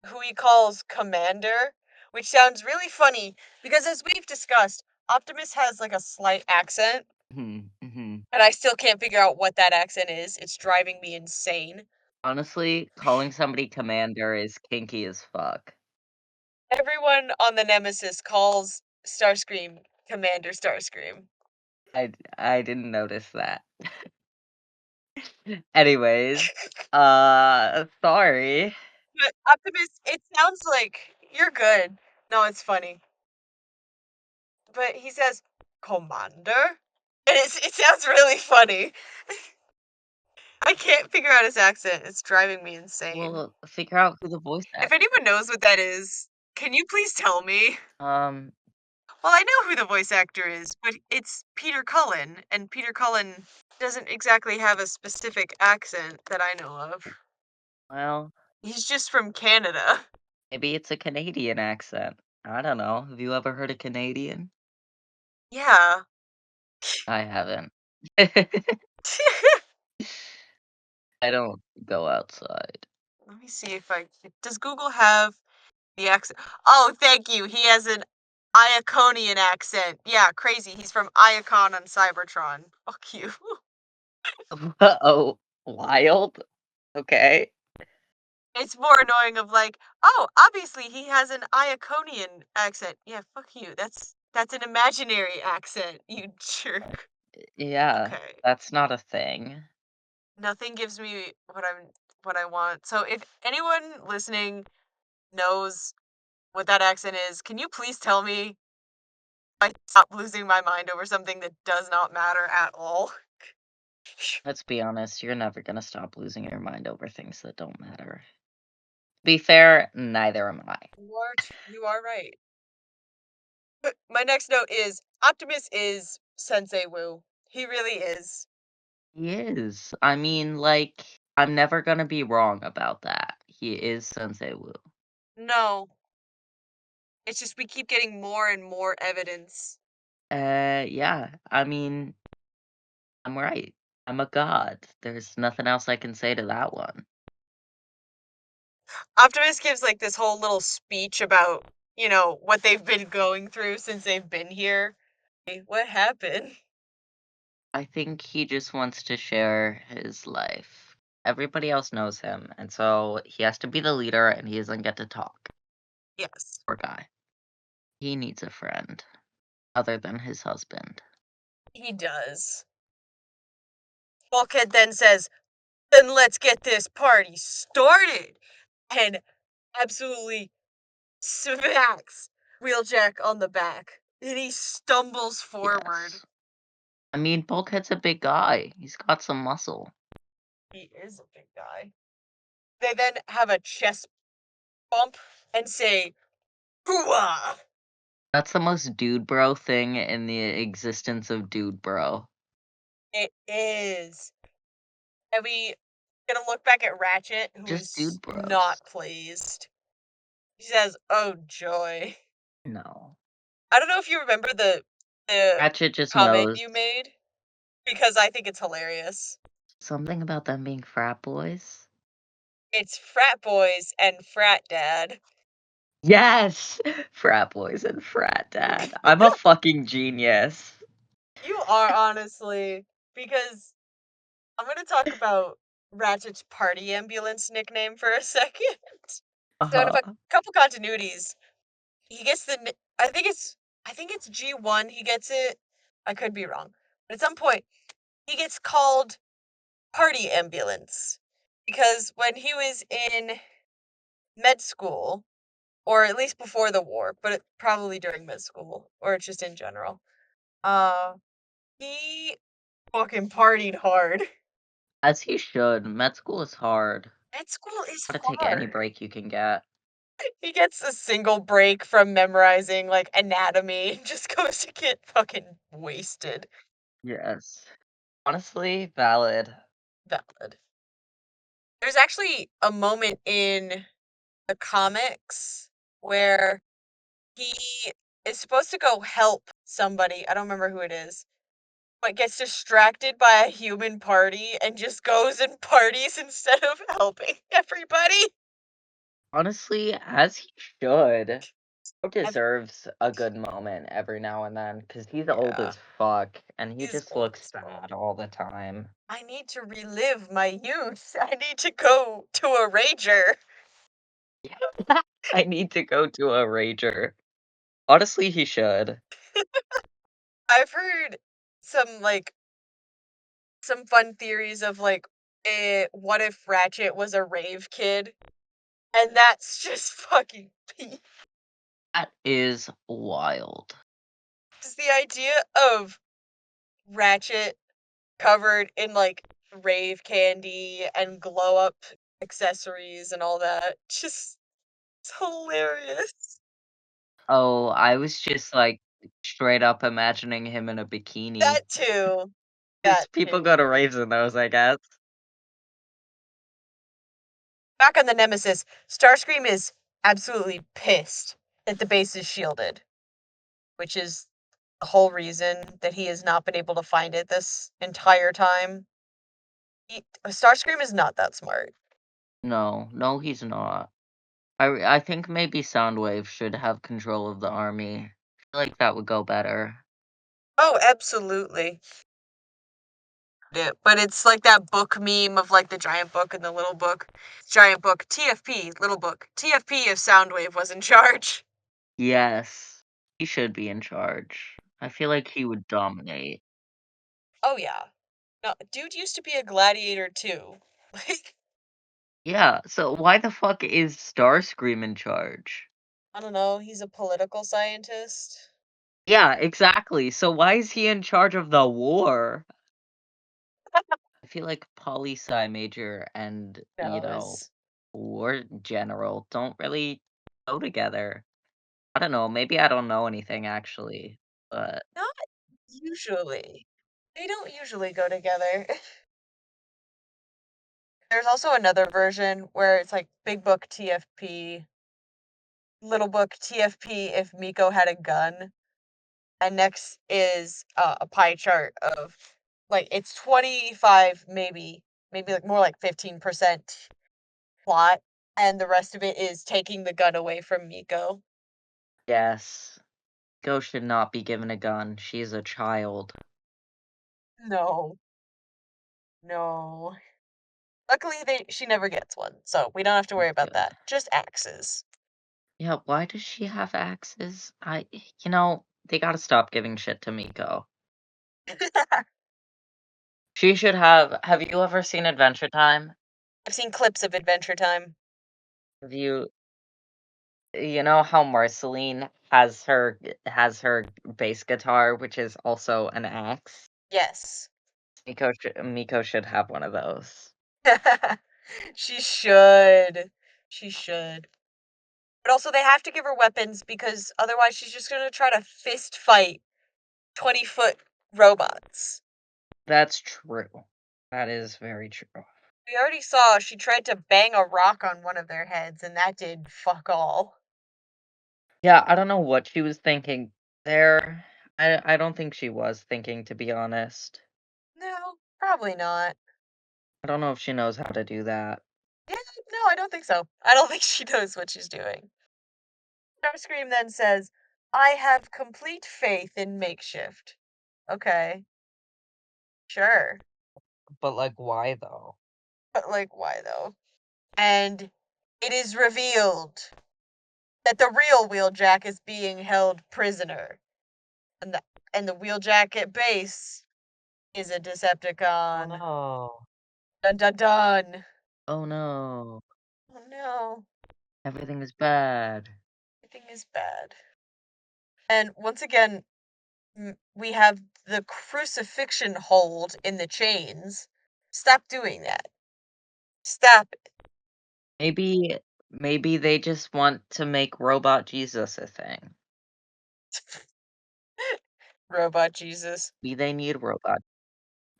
who he calls Commander, which sounds really funny because as we've discussed, Optimus has like a slight accent, Mhm, mhm. and I still can't figure out what that accent is. It's driving me insane. Honestly, calling somebody commander is kinky as fuck. Everyone on the Nemesis calls Starscream Commander Starscream. I didn't notice that. Anyways, sorry. But Optimus, it sounds like you're good. No, it's funny. But he says, Commander? And it sounds really funny. I can't figure out his accent. It's driving me insane. Well, figure out who the voice If actor anyone knows what that is, can you please tell me? Um, Well, I know who the voice actor is, but it's Peter Cullen, and Peter Cullen doesn't exactly have a specific accent that I know of. well, He's just from Canada. maybe it's a Canadian accent. I don't know. Have you ever heard a Canadian? Yeah. I haven't. I don't go outside. Let me see if I. Does Google have the accent? Oh, thank you. He has an Iaconian accent. Yeah, crazy. He's from Iacon on Cybertron. Fuck you. Oh, wild? Okay. It's more annoying of like, oh, obviously he has an Iaconian accent. Yeah, fuck you. That's an imaginary accent, you jerk. Yeah, Okay. that's not a thing. Nothing gives me what I want. So if anyone listening knows what that accent is, can you please tell me I stop losing my mind over something that does not matter at all? Let's be honest, you're never gonna stop losing your mind over things that don't matter. Be fair, neither am I. You are right. But my next note is Optimus is Sensei Wu. He really is. He is. I mean, like, I'm never gonna be wrong about that. He is Sensei Wu. No, it's just we keep getting more and more evidence. Yeah. I mean, I'm right. I'm a god. There's nothing else I can say to that one. Optimus gives like this whole little speech about, what they've been going through since they've been here. What happened? I think he just wants to share his life. Everybody else knows him, and so he has to be the leader and he doesn't get to talk. Yes, Poor guy. He needs a friend other than his husband. he does. Bulkhead then says, then let's get this party started. And absolutely smacks Wheeljack on the back. And he stumbles forward. Yes. I mean, Bulkhead's a big guy. He's got some muscle. He is a big guy. They then have a chest bump and say, hooah! That's the most dude bro thing in the existence of dude bro. It is. And we Gonna look back at Ratchet, who Just is dude bros. not pleased. He says, "Oh joy." No. I don't know if you remember the Ratchet just comment knows you made, because I think it's hilarious. something about them being frat boys. It's frat boys and frat dad. Yes! Frat boys and frat dad. I'm a fucking genius. You are, honestly, because I'm gonna talk about Ratchet's party ambulance nickname for a second. So in a Uh-huh. couple continuities, he gets I think it's G1 he gets it. I could be wrong. But at some point, he gets called party ambulance because when he was in med school, or at least before the war, but probably during med school or just in general, uh, he fucking partied hard. As he should. Med school is hard. Med school is Gotta take any hard. break you can get. He gets a single break from memorizing like anatomy and just goes to get fucking wasted. Yes. Honestly, valid. Valid. There's actually a moment in the comics where he is supposed to go help somebody. I don't remember who it is, but gets distracted by a human party and just goes and parties instead of helping everybody. Honestly, as he should. He Ev- deserves a good moment every now and then because he's old Yeah, as fuck and he he's just old looks as fuck. sad all the time. I need to relive my youth. I need to go to a rager. I need to go to a rager. Honestly, he should. I've heard some like some fun theories of like, what if Ratchet was a rave kid? And that's just fucking peak. That is wild. Just the idea of Ratchet covered in like rave candy and glow up accessories and all that. Just it's hilarious. Oh, I was just like straight up imagining him in a bikini. That too. Because That people go to too. raves in those, I guess. Back on the Nemesis, Starscream is absolutely pissed that the base is shielded, which is the whole reason that he has not been able to find it this entire time. Starscream is not that smart. No, no, he's not. I think maybe Soundwave should have control of the army. I feel like that would go better. Oh, absolutely. It, but it's like that book meme of like the giant book and the little book. Giant book, TFP, little book. TFP if Soundwave was in charge. Yes, he should be in charge. I feel like he would dominate. Oh yeah. No, dude used to be a gladiator too. Like, Yeah, so why the fuck is Starscream in charge? I don't know, he's a political scientist. Yeah, exactly. So why is he in charge of the war? I feel like poli-sci major and, Knows. war general don't really go together. I don't know, maybe I don't know anything actually, but Not usually. They don't usually go together. There's also another version where it's like Big Book TFP, Little Book TFP if Miko had a gun. And next is a pie chart of like it's 25 maybe like more like 15% plot and the rest of it is taking the gun away from Miko. yes, Go should not be given a gun. She's a child. No. No. Luckily she never gets one. So we don't have to worry That's about good. that. Just axes. Yeah, why does she have axes? They gotta stop giving shit to Miko. She should have you ever seen Adventure Time? I've seen clips of Adventure Time. Have you know how Marceline has her bass guitar, which is also an axe? Yes. Miko should have one of those. She should. She should. But also they have to give her weapons because otherwise she's just gonna try to fist fight 20-foot robots. That's true. That is very true. We already saw she tried to bang a rock on one of their heads, and that did fuck all. Yeah, I don't know what she was thinking there. I don't think she was thinking, to be honest. No, probably not. I don't know if she knows how to do that. Yeah, no, I don't think so. I don't think she knows what she's doing. Starscream then says, I have complete faith in Makeshift. Okay, sure. But, like, why though? But, like, why though? And it is revealed that the real Wheeljack is being held prisoner. And the Wheeljack at base is a Oh Decepticon. no. Dun dun dun. Oh no. Oh no, Everything is bad. everything is bad. And once again, we have the crucifixion hold in the chains. Stop doing that. Stop Maybe they just want to make Robot Jesus a thing. it. Robot Jesus. Maybe they need Robot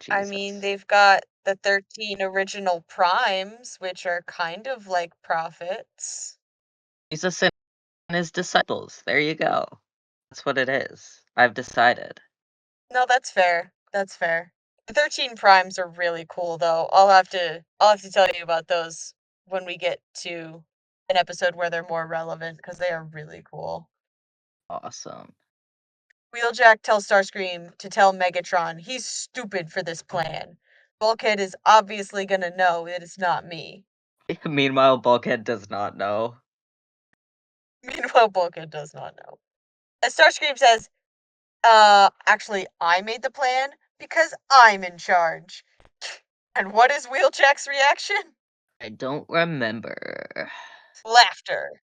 I mean, Jesus. they've got the 13 original primes, which are kind of like prophets. Jesus and his disciples. There you go. That's what it is. I've decided. No, that's fair. That's fair. The 13 primes are really cool though. I'll have to tell you about those when we get to an episode where they're more relevant because they are really cool. Awesome. Wheeljack tells Starscream to tell Megatron he's stupid for this plan. Bulkhead is obviously gonna know that it's not me. Meanwhile, Bulkhead does not know. Meanwhile, Bulkhead does not know. As Starscream says, actually, I made the plan because I'm in charge. And what is Wheeljack's reaction? I don't remember. Laughter.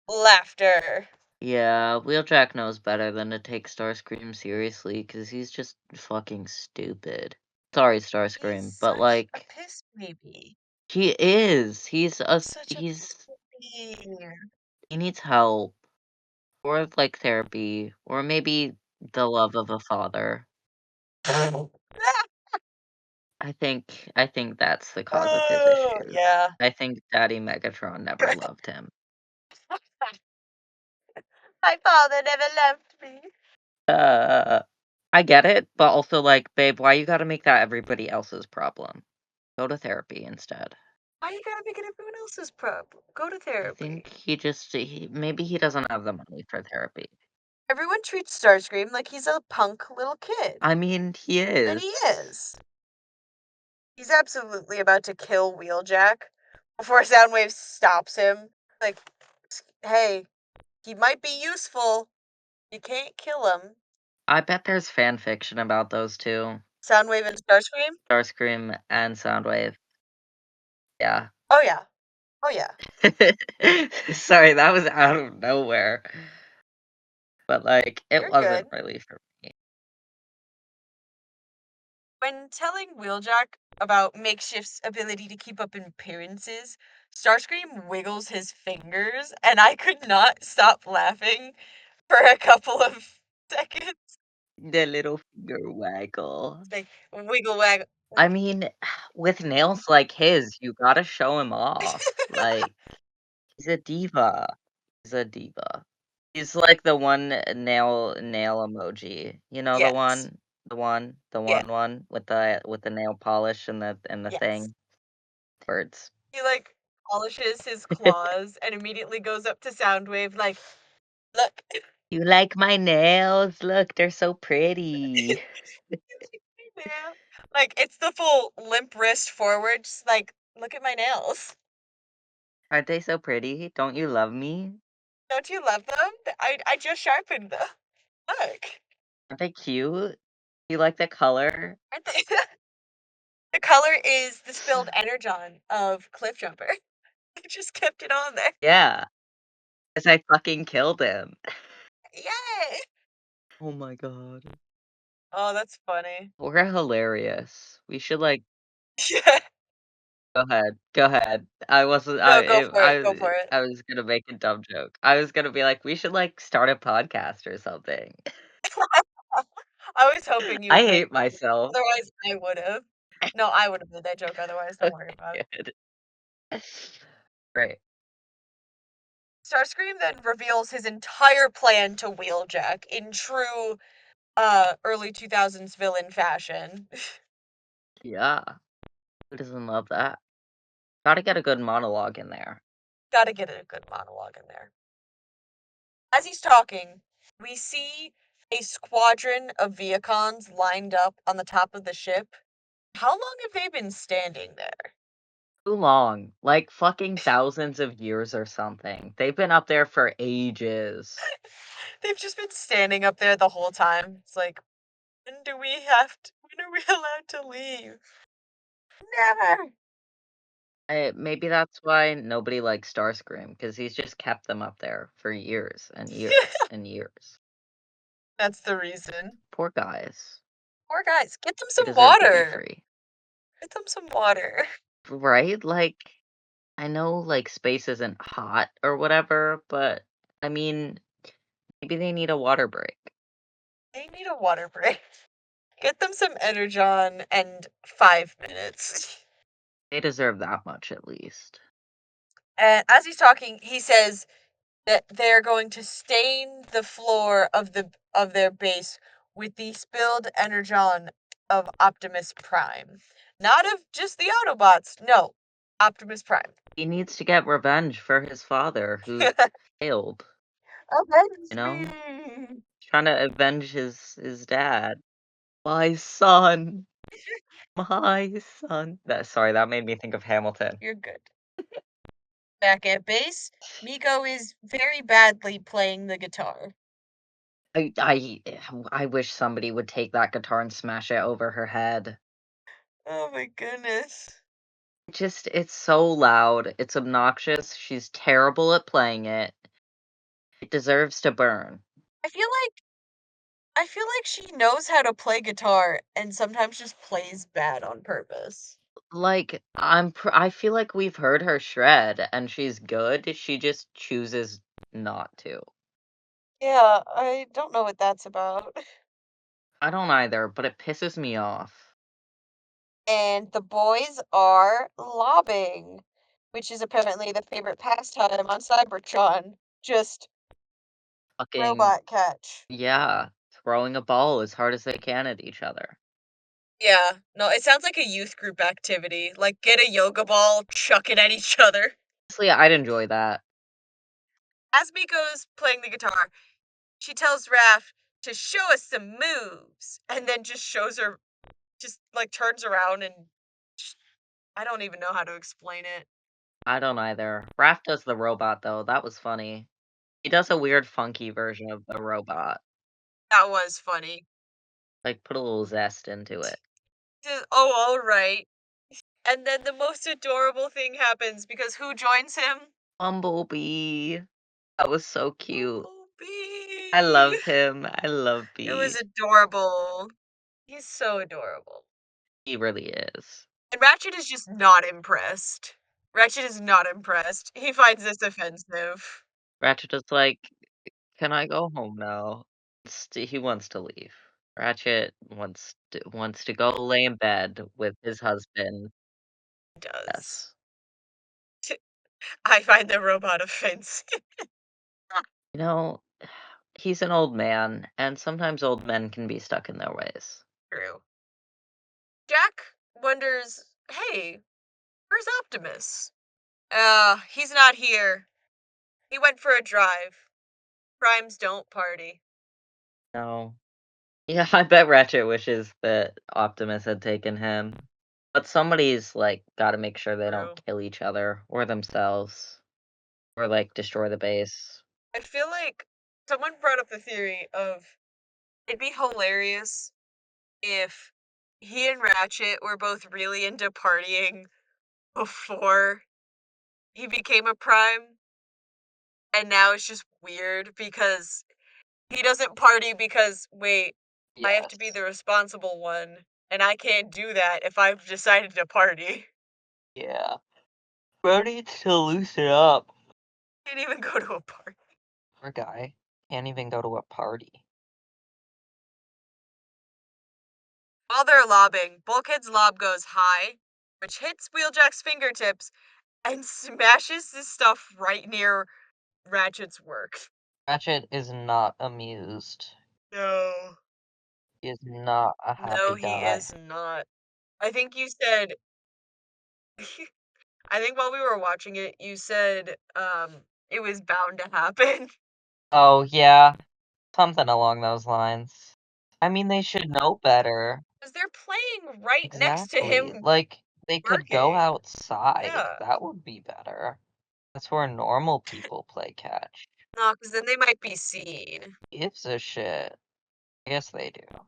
Laughter. Yeah, Wheeljack knows better than to take Starscream seriously because he's just fucking stupid. Sorry, He's Starscream, but such a like piss baby. he is. Such a He's piss baby. he needs help or like therapy or maybe the love of a father. I think that's the cause of his Oh, issues. yeah. I think Daddy Megatron never loved him. My father never loved me. Uh, I get it, but also like, babe, why you gotta make that everybody else's problem? Go to therapy instead. Why you gotta make it everyone else's problem? Go to I think therapy. maybe he doesn't have the money for therapy. Everyone treats Starscream like he's a punk little kid. I mean, he And is. he is. He's absolutely about to kill Wheeljack before Soundwave stops him. Like, hey, he might be useful. You can't kill him. I bet there's fan fiction about those two, Soundwave and Starscream? Starscream and Soundwave. Yeah. Oh, yeah. Oh, yeah. Sorry, that was out of nowhere. But like, it You're good. wasn't really for me. When telling Wheeljack about Makeshift's ability to keep up appearances, Starscream wiggles his fingers, and I could not stop laughing for a couple of seconds. The little finger waggle. It's like wiggle waggle. I mean, with nails like his, you gotta show him off. Like, he's a diva. He's a diva. He's like the one nail emoji. You know the Yes. one? The Yeah. one with the nail polish and the Yes. thing. Birds. He like polishes his claws and immediately goes up to Soundwave like, look. You like my nails? Look, they're so pretty. Yeah. Like it's the full limp wrist forward, just like, look at my nails. Aren't they so pretty? Don't you love me? Don't you love them? I just sharpened them. Look. Aren't they cute? You like the color? Aren't they? The color is the spilled energon of Cliffjumper. I just kept it on there. Yeah, 'cause I fucking killed him. Yay! Oh my god. Oh, that's funny. We're hilarious. We should, like Yeah. go ahead, go ahead. I wasn't No, go for it. Go for it. I was gonna make a dumb joke. I was gonna be like, "We should, like, start a podcast or something." I was hoping you I would make hate one. myself. Otherwise, I would have. No, I would have made that joke otherwise, don't worry about it. Good. Right. Starscream then reveals his entire plan to Wheeljack in true early 2000s villain fashion. Yeah. Who doesn't love that? Gotta get a good monologue in there. Gotta get a good monologue in there. As he's talking, we see a squadron of Viacons lined up on the top of the ship. How long have they been standing there? Too long. Like fucking thousands of years or something. They've been up there for ages. They've just been standing up there the whole time. It's like, when are we allowed to leave? Never! Maybe that's why nobody likes Starscream, because he's just kept them up there for years and years and years. That's the reason. Poor guys. Poor guys, get them They some deserve to be water. free. Get them some water. Right? Like, I know, like, space isn't hot or whatever, but I mean, maybe they need a water break. They need a water break. Get them some Energon and 5 minutes. They deserve that much at least. And as he's talking, he says that they're going to stain the floor of their base with the spilled energon of Optimus Prime. Not of just the Autobots. No, Optimus Prime. He needs to get revenge for his father who failed, Avenge you know? me! Trying to avenge his dad. My son, my son. That made me think of Hamilton. You're good. Back at base, Miko is very badly playing the guitar. I wish somebody would take that guitar and smash it over her head. Oh my goodness. It's so loud, it's obnoxious, she's terrible at playing it. It deserves to burn. I feel like I feel like she knows how to play guitar and sometimes just plays bad on purpose. Like, I feel like we've heard her shred and she's good, she just chooses not to. Yeah, I don't know what that's about. I don't either, but it pisses me off. And the boys are lobbing, which is apparently the favorite pastime on Cybertron. Just Fucking robot catch. yeah, throwing a ball as hard as they can at each other. Yeah, no, it sounds like a youth group activity. Like, get a yoga ball, chuck it at each other. Honestly, I'd enjoy that. As Miko's playing the guitar, she tells Raph to show us some moves, and then just shows her, just like turns around and I don't even know how to explain it. I don't either. Raph does the robot though, that was funny. He does a weird funky version of the robot. That was funny. Like, put a little zest into it. Just, oh, all right. And then the most adorable thing happens because who joins him? Bumblebee. That was so cute. I Bumblebee. love him. I love It was Bee. adorable. He's so adorable. He really is. And Ratchet is just not impressed. Ratchet is not impressed. He finds this offensive. Ratchet is like, "Can I go home now?" He wants to leave. Ratchet wants to go lay in bed with his husband. He does. Yes. I find the robot offensive. You know, he's an old man, and sometimes old men can be stuck in their ways. True. Jack wonders, hey, where's Optimus? He's not here. He went for a drive. Primes don't party. No. Yeah, I bet Ratchet wishes that Optimus had taken him. But somebody's, like, gotta make sure they don't True. kill each other, or themselves, or, like, destroy the base. I feel like someone brought up the theory of it'd be hilarious if he and Ratchet were both really into partying before he became a prime, and now it's just weird because he doesn't party because, wait, I have to be Yes. the responsible one, and I can't do that if I've decided to party. Yeah. Bro needs to loosen up. Can't even go to a party. Poor guy. Can't even go to a party. While they're lobbing, Bulkhead's lob goes high, which hits Wheeljack's fingertips and smashes this stuff right near Ratchet's work. Ratchet is not amused. No. He is not a No, happy he guy. is not. I think you said I think while we were watching it, you said, it was bound to happen. Oh, yeah, something along those lines. I mean, they should know better. Because they're playing right next to Exactly. him Like, they could go working. outside. Yeah. That would be better. That's where normal people play catch. No, because then they might be seen. Gives a shit. I guess they do.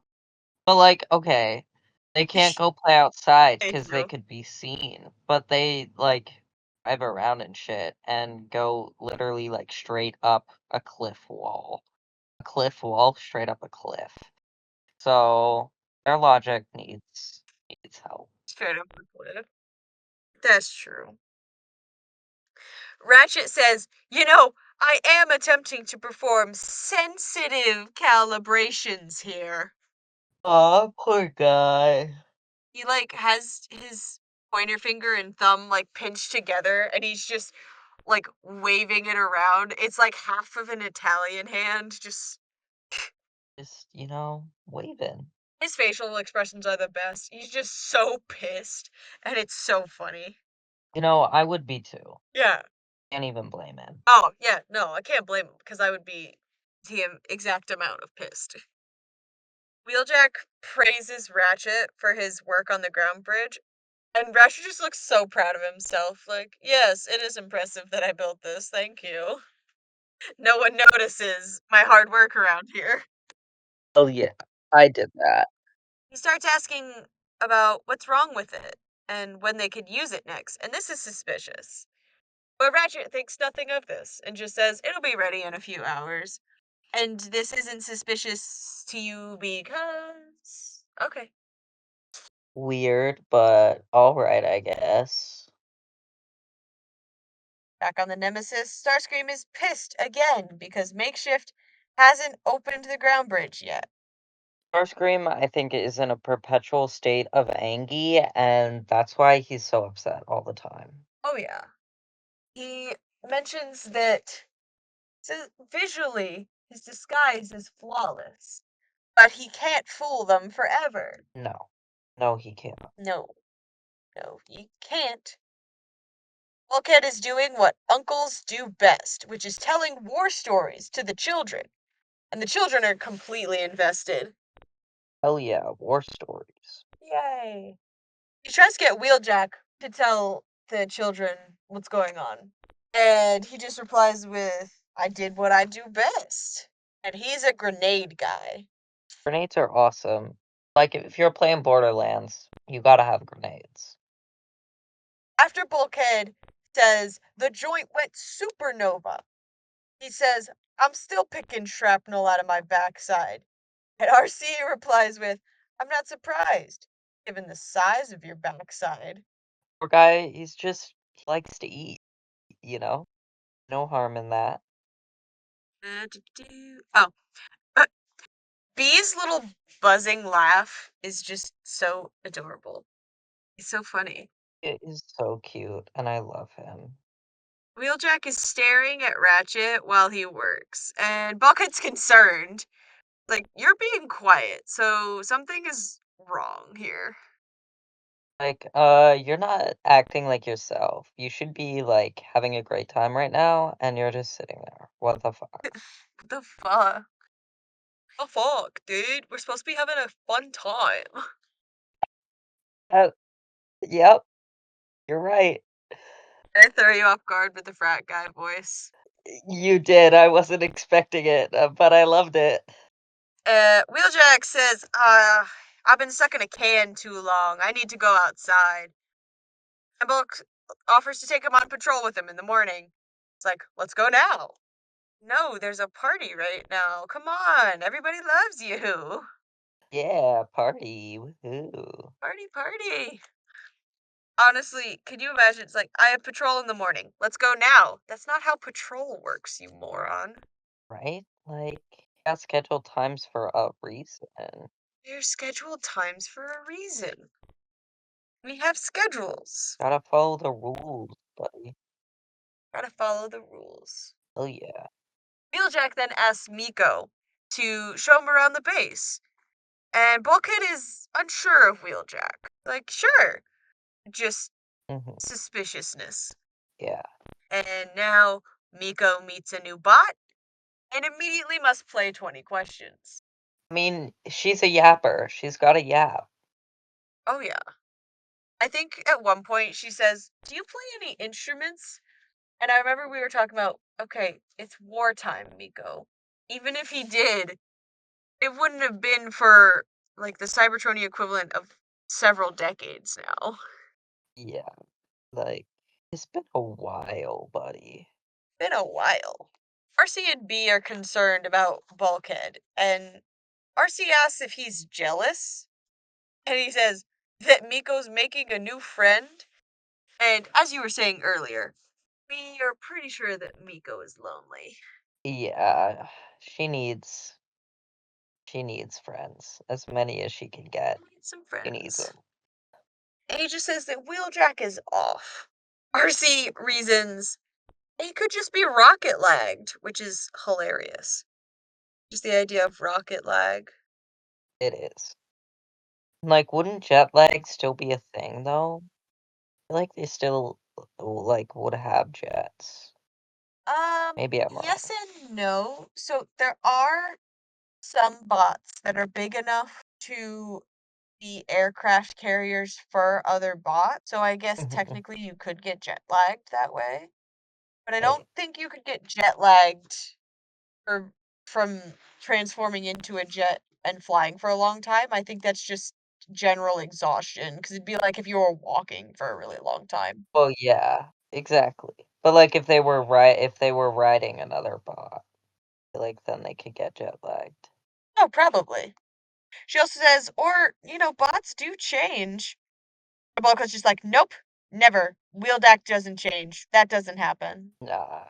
But, like, okay, they can't go play outside They because they do. could be seen, but they, like, drive around and shit and go literally, like, straight up a cliff wall. A cliff wall straight up a cliff. So, their logic needs help. Straight up the cliff. That's true. Ratchet says, I am attempting to perform sensitive calibrations here. Aw, poor guy. He, like, has his pointer finger and thumb, like, pinched together, and he's just, like, waving it around. It's like half of an Italian hand, just Just, waving. his facial expressions are the best. He's just so pissed, and it's so funny. I would be too. Yeah. Can't even blame him. Oh, yeah, no, I can't blame him, because I would be the exact amount of pissed. Wheeljack praises Ratchet for his work on the ground bridge, and Ratchet just looks so proud of himself. Like, yes, it is impressive that I built this. Thank you. No one notices my hard work around here. Oh, yeah, I did that. He starts asking about what's wrong with it and when they could use it next, and this is suspicious. But Ratchet thinks nothing of this and just says it'll be ready in a few hours. And this isn't suspicious to you because. Okay. Weird, but alright, I guess. Back on the Nemesis, Starscream is pissed again because Makeshift hasn't opened the ground bridge yet. Starscream, I think, is in a perpetual state of angy, and that's why he's so upset all the time. Oh, yeah. He mentions that visually his disguise is flawless, but he can't fool them forever. No. No, he can't. No, no, he can't. Bulkhead is doing what uncles do best, which is telling war stories to the children, and the children are completely invested. Hell yeah, war stories. Yay. He tries to get Wheeljack to tell the children what's going on. And he just replies with, I did what I do best. And he's a grenade guy. Grenades are awesome. Like, if you're playing Borderlands, you gotta have grenades. After Bulkhead says, the joint went supernova, he says, I'm still picking shrapnel out of my backside. And RC replies with, I'm not surprised, given the size of your backside. Poor guy, he likes to eat, you know? No harm in that. Oh, Bee's little buzzing laugh is just so adorable. It's so funny. It is so cute, and I love him. Wheeljack is staring at Ratchet while he works, and Bucket's concerned. Like, you're being quiet, so something is wrong here. Like, you're not acting like yourself. You should be, like, having a great time right now, and you're just sitting there. What the fuck? What the fuck? The fuck, dude? We're supposed to be having a fun time. Uh, yep, you're right. I throw you off guard with the frat guy voice. You did. I wasn't expecting it, but I loved it. Wheeljack says, I've been stuck in a can too long. I need to go outside. And Bulk offers to take him on patrol with him in the morning. It's like, let's go now. No, there's a party right now. Come on, everybody loves you. Yeah, party. Woohoo. Party, party. Honestly, can you imagine? It's like, I have patrol in the morning. Let's go now. That's not how patrol works, you moron. Right? Like, got scheduled times for a reason. They're scheduled times for a reason. We have schedules. Gotta follow the rules, buddy. Gotta follow the rules. Oh yeah. Wheeljack then asks Miko to show him around the base, and Bulkhead is unsure of Wheeljack. Like, sure, just Mhm. suspiciousness. Yeah. And now Miko meets a new bot and immediately must play 20 questions. I mean, she's a yapper. She's got a yap. Oh, yeah. I think at one point she says, "Do you play any instruments?" And I remember we were talking about, okay, it's wartime, Miko. Even if he did, it wouldn't have been for like the Cybertronian equivalent of several decades now. Yeah. Like, it's been a while, buddy. Been a while. RC and B are concerned about Bulkhead, and RC asks if he's jealous, and he says that Miko's making a new friend. And as you were saying earlier, we are pretty sure that Miko is lonely. Yeah. She needs she needs friends. As many as she can get. He needs some She needs friends. them. And he just says that Wheeljack is off. RC reasons he could just be rocket lagged, which is hilarious. Just the idea of rocket lag. It is. Like, wouldn't jet lag still be a thing, though? I feel like they still, like, would have jets. Maybe I'm Yes wrong. and no. So there are some bots that are big enough to be aircraft carriers for other bots. So I guess technically you could get jet lagged that way. But I Hey, don't think you could get jet lagged or from transforming into a jet and flying for a long time. I think that's just general exhaustion because it'd be like if you were walking for a really long time. well, yeah, exactly. But, like, if they were riding another bot, like, then they could get jet lagged. Oh, probably. She also says, or, bots do change. And Bulka's just like, nope, never. Wheeldack doesn't change. That doesn't happen. Nah,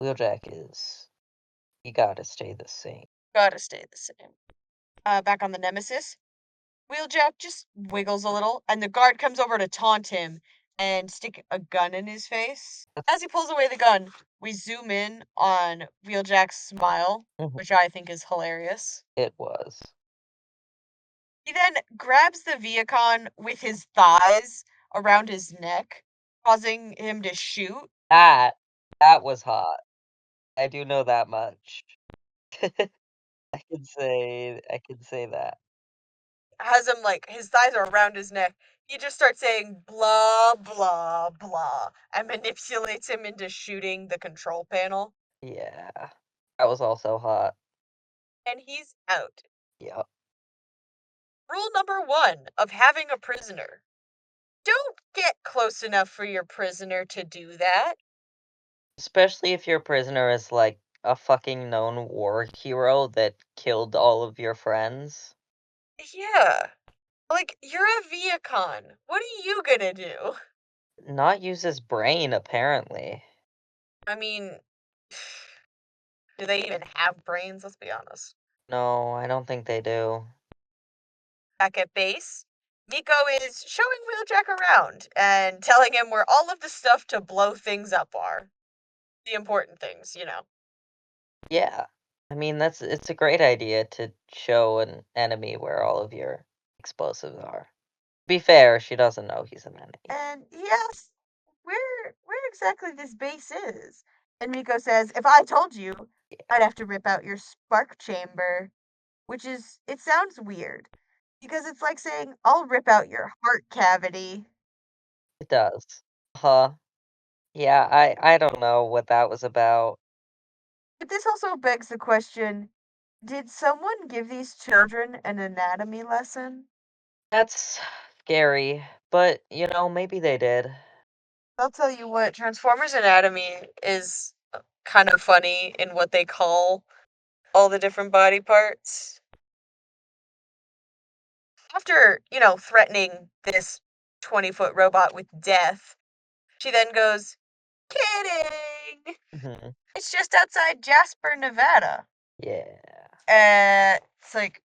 Wheeljack is you gotta stay the same. Gotta stay the same. Back on the Nemesis, Wheeljack just wiggles a little, and the guard comes over to taunt him and stick a gun in his face. As he pulls away the gun, we zoom in on Wheeljack's smile, which Mhm. I think is hilarious. It was. He then grabs the Viacon with his thighs around his neck, causing him to shoot. That that was hot. I do know that much. I can say that. Has him like his thighs are around his neck. He just starts saying blah blah blah and manipulates him into shooting the control panel, Yeah. That was also hot. and he's out. Yep. Rule number one of having a prisoner: don't get close enough for your prisoner to do that. Especially if your prisoner is, like, a fucking known war hero that killed all of your friends. Yeah, like you're a Viacon. What are you gonna do? Not use his brain, apparently. I mean, do they even have brains? Let's be honest. No, I don't think they do. Back at base, Nico is showing Wheeljack around and telling him where all of the stuff to blow things up are. The important things. Yeah. I mean, it's a great idea to show an enemy where all of your explosives are. Be fair, she doesn't know he's an enemy. And he asks where exactly this base is. And Miko says, if I told you, Yeah, I'd have to rip out your spark chamber. Which is, it sounds weird. Because it's like saying, I'll rip out your heart cavity. it does. Huh. Yeah, I don't know what that was about. But this also begs the question, did someone give these children an anatomy lesson? That's scary, but, maybe they did. I'll tell you what, Transformers Anatomy is kind of funny in what they call all the different body parts. After, threatening this 20-foot robot with death, she then goes, kidding! Mhm. It's just outside Jasper, Nevada. Yeah. It's like,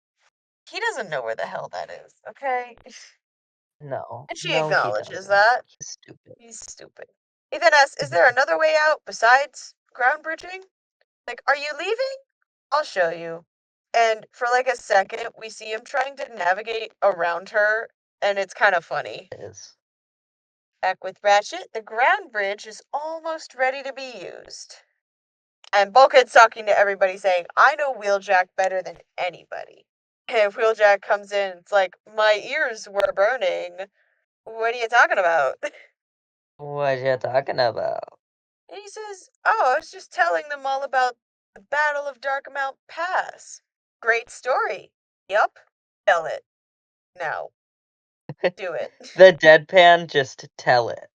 He doesn't know where the hell that is, okay? No. And she No, he acknowledges doesn't. that. He's stupid. He's stupid. He then asks, is there another way out besides ground bridging? Like, are you leaving? I'll show you. And for like a second, we see him trying to navigate around her, and it's kind of funny. Is. Back with Ratchet, the ground bridge is almost ready to be used. And Bulkhead's talking to everybody saying, I know Wheeljack better than anybody. And Wheeljack comes in, it's like, my ears were burning. What are you talking about? What you talking about? And he says, oh, I was just telling them all about the Battle of Darkmount Pass. Great story. Yup. Tell it. Now. Do it. The deadpan, just tell it.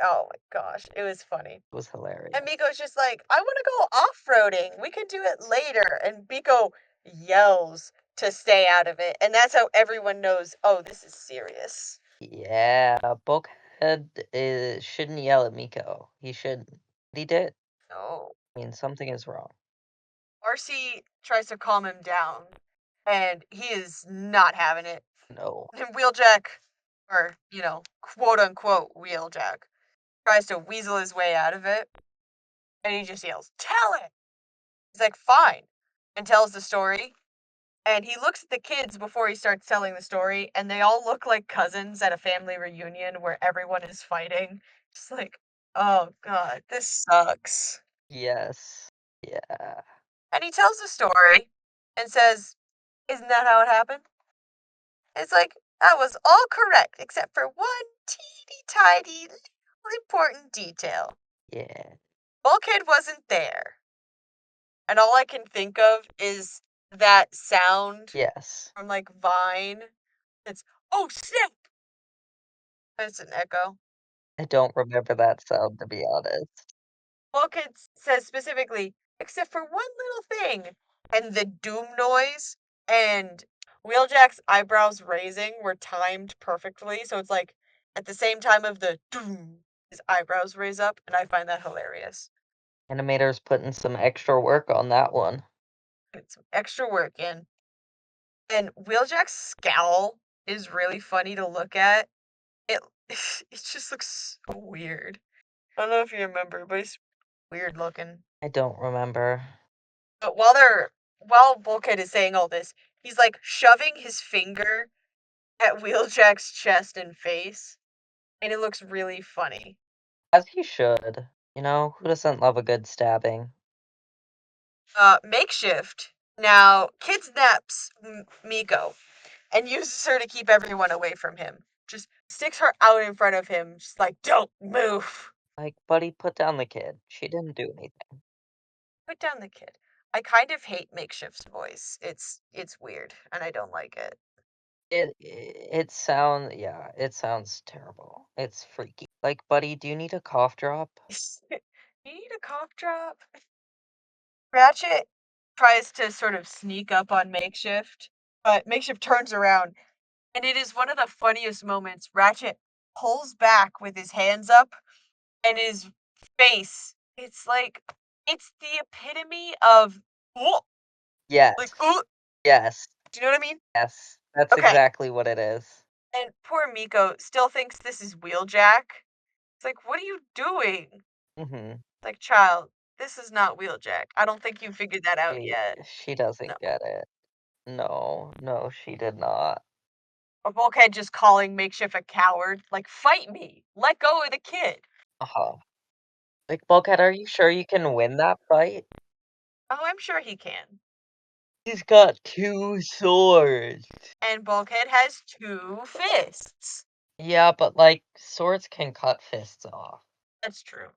Oh my gosh. It was funny. It was hilarious. And Miko's just like, I want to go off-roading. We could do it later. And Miko yells to stay out of it. And that's how everyone knows, oh, this is serious. Yeah, Bulkhead shouldn't yell at Miko. He shouldn't. But he did. No. I mean, something is wrong. RC tries to calm him down. And he is not having it. No. And Wheeljack, or, quote unquote Wheeljack, tries to weasel his way out of it. And he just yells, tell it! He's like, fine. And tells the story. And he looks at the kids before he starts telling the story, and they all look like cousins at a family reunion where everyone is fighting. Just like, oh god, this sucks. Yes. Yeah. And he tells the story and says, isn't that how it happened? It's like, that was all correct, except for one teeny tiny little important detail. Yeah. Bulkhead wasn't there. And all I can think of is that sound Yes. from like Vine. It's, oh snap! It's an echo. I don't remember that sound, to be honest. Bulkhead says specifically, except for one little thing. And the doom noise and Wheeljack's eyebrows raising were timed perfectly. So it's like at the same time of the doom, his eyebrows raise up. And I find that hilarious. Animators putting some extra work on that one. It's some extra work in. And Wheeljack's scowl is really funny to look at. It it just looks so weird. I don't know if you remember, but it's weird looking. I don't remember. But while Bulkhead is saying all this, he's like shoving his finger at Wheeljack's chest and face, and it looks really funny. As he should. You know, who doesn't love a good stabbing? Makeshift now kidnaps Miko and uses her to keep everyone away from him. Just sticks her out in front of him, just like, don't move. Like, buddy, put down the kid. She didn't do anything. Put down the kid. I kind of hate Makeshift's voice. It's weird, and I don't like it. It sounds terrible. It's freaky. Like, buddy, do you need a cough drop? You need a cough drop? Ratchet tries to sort of sneak up on Makeshift, but Makeshift turns around, and it is one of the funniest moments. Ratchet pulls back with his hands up, and his face, it's the epitome of, "Oh," Yes. like, "Oh," Yes. do you know what I mean? Yes. That's Okay. exactly what it is. And poor Miko still thinks this is Wheeljack. It's like, what are you doing? Mhm. Like, child, this is not Wheeljack. I don't think you figured that out She yet. she No. doesn't get it. No, no, she did not. Or Bulkhead just calling Makeshift a coward. Like, fight me. Let go of the kid. Uh-huh. Like, Bulkhead, are you sure you can win that fight? Oh, I'm sure he can. He's got 2 swords. And Bulkhead has two fists. Yeah, but, like, swords can cut fists off. That's true.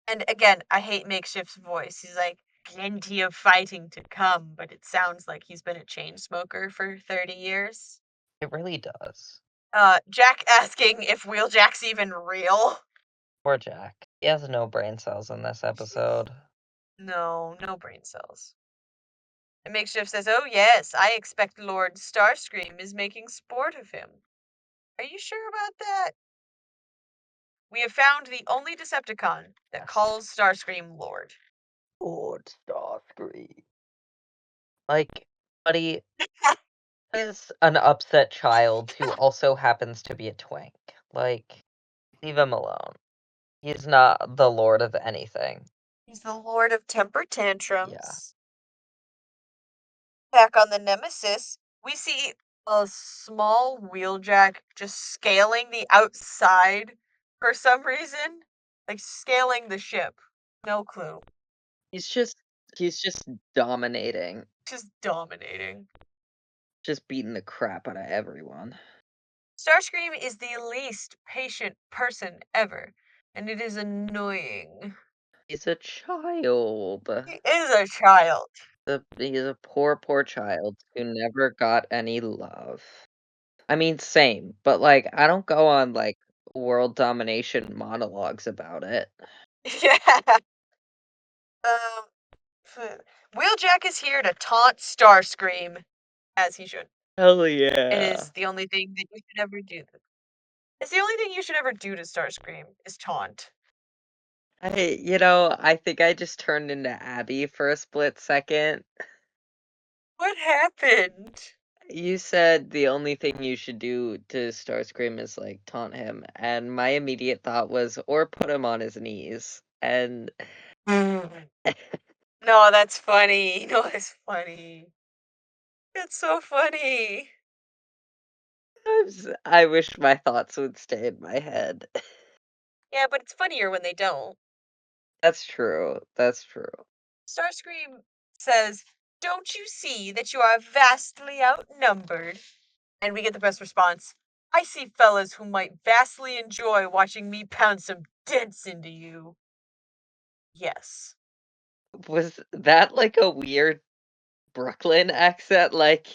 And again, I hate Makeshift's voice. He's like, plenty of fighting to come, but it sounds like he's been a chain smoker for 30 years. It really does. Jack asking if Wheeljack's even real. Poor Jack. He has no brain cells in this episode. No, no brain cells. And Makeshift says, oh yes, I expect Lord Starscream is making sport of him. Are you sure about that? We have found the only Decepticon that Yes. calls Starscream Lord. Lord Starscream. Like, buddy, He's an upset child who also happens to be a twink. Like, leave him alone. He's not the lord of anything. He's the lord of temper Yeah. tantrums. Back on the Nemesis, we see a small wheeljack just scaling the outside for some reason. Like scaling the ship. No clue. He's just he's just dominating, Just dominating. just beating the crap out of everyone. Starscream is the least patient person ever, and it is annoying. He's a child. He is a child. He's a poor, poor child who never got any love. I mean, same, but, like, I don't go on, like, world domination monologues about it. Yeah. Um, Wheeljack is here to taunt Starscream, as he should. Hell It yeah. is the only thing that you should ever do. It's the only thing you should ever do to Starscream is taunt. I think I just turned into Abby for a split second. What happened? You said the only thing you should do to Starscream is, like, taunt him, and my immediate thought was, or put him on his knees, and No, that's funny. No, it's funny. It's so funny. I wish my thoughts would stay in my head. Yeah, but it's funnier when they don't. That's true, that's true. Starscream says, "Don't you see that you are vastly outnumbered?" And we get the best response. "I see fellas who might vastly enjoy watching me pound some dents into you." Yes. Was that, like, a weird Brooklyn accent? Like,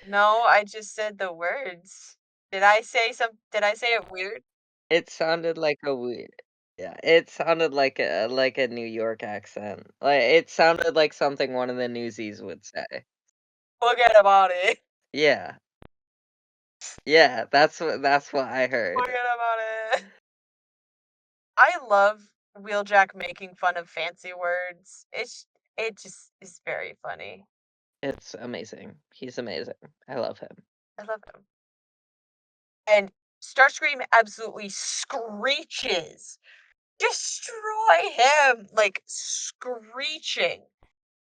No, I just said the words. Did I say it weird? it sounded like a weird yeah, it sounded like a New York accent. Like, it sounded like something one of the newsies would say. Forget about it. Yeah, yeah, that's what I heard. Forget about it. I love Wheeljack making fun of fancy words. It just is very funny. It's amazing. He's amazing. I love him. I love him. And Starscream absolutely screeches. Destroy him! Like screeching.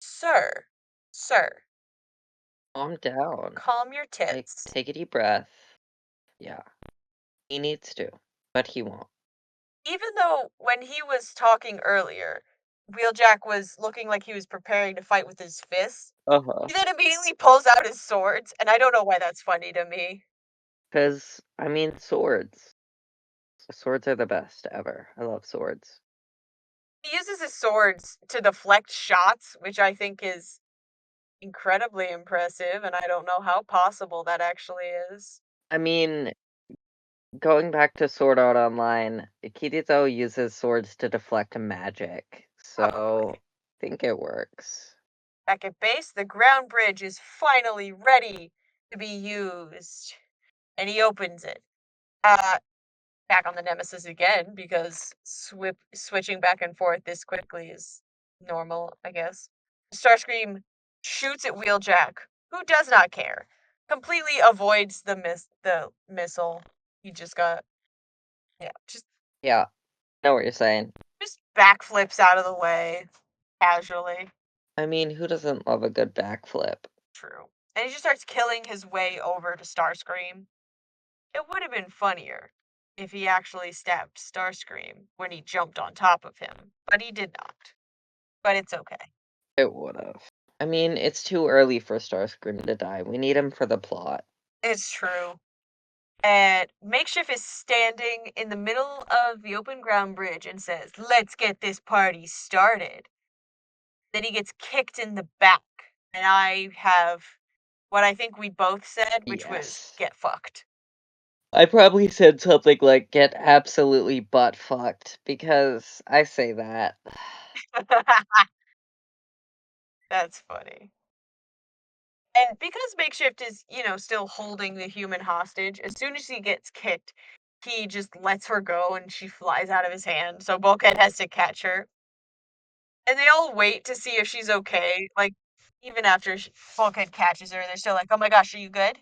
Sir, sir, Calm down. calm your Like, tits. take a deep breath. Yeah, he needs to, but he won't. Even though when he was talking earlier, Wheeljack was looking like he was preparing to fight with his fists, Uh-huh. he then immediately pulls out his swords, and I don't know why that's funny to me. 'Cause, I mean, swords. Swords are the best ever. I love swords. He uses his swords to deflect shots, which I think is incredibly impressive, and I don't know how possible that actually is. I mean, going back to Sword Art Online, Kirito uses swords to deflect magic, so Probably. I think it works. Back at base, the ground bridge is finally ready to be used, and he opens it. Uh, Back on the Nemesis again, because switching back and forth this quickly is normal, I guess. Starscream shoots at Wheeljack, who does not care. Completely avoids the missile. He just got yeah, Yeah, I know what you're saying. just backflips out of the way casually. I mean, who doesn't love a good backflip? True. And he just starts killing his way over to Starscream. It would have been funnier if he actually stabbed Starscream when he jumped on top of him, but he did not. But it's okay. It would've. I mean, it's too early for Starscream to die. We need him for the plot. It's true. And Makeshift is standing in the middle of the open ground bridge and says, "Let's get this party started." Then he gets kicked in the back. And I have what I think we both said, which was, Yes. "Get fucked." I probably said something like, "Get absolutely butt fucked," because I say that. That's funny. And because Makeshift is, still holding the human hostage, as soon as he gets kicked, he just lets her go and she flies out of his hand. So Bulkhead has to catch her. And they all wait to see if she's okay. Like, Even after Bulkhead catches her, they're still like, "Oh my gosh, are you good?"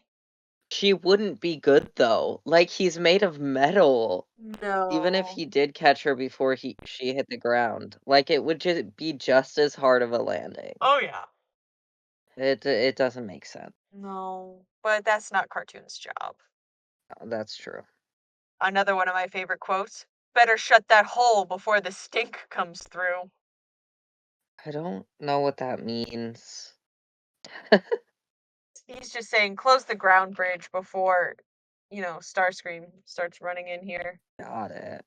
She wouldn't be good though. Like, he's made of metal. Even if No. he did catch her before she hit the ground, like, it would just be just as hard of a landing. Oh yeah. It doesn't make sense. No, but that's not Cartoon's job. That's true. Another one of my favorite quotes. Better shut that hole before the stink comes through. I don't know what that means. He's just saying close the ground bridge before, Starscream starts running in here. Got it.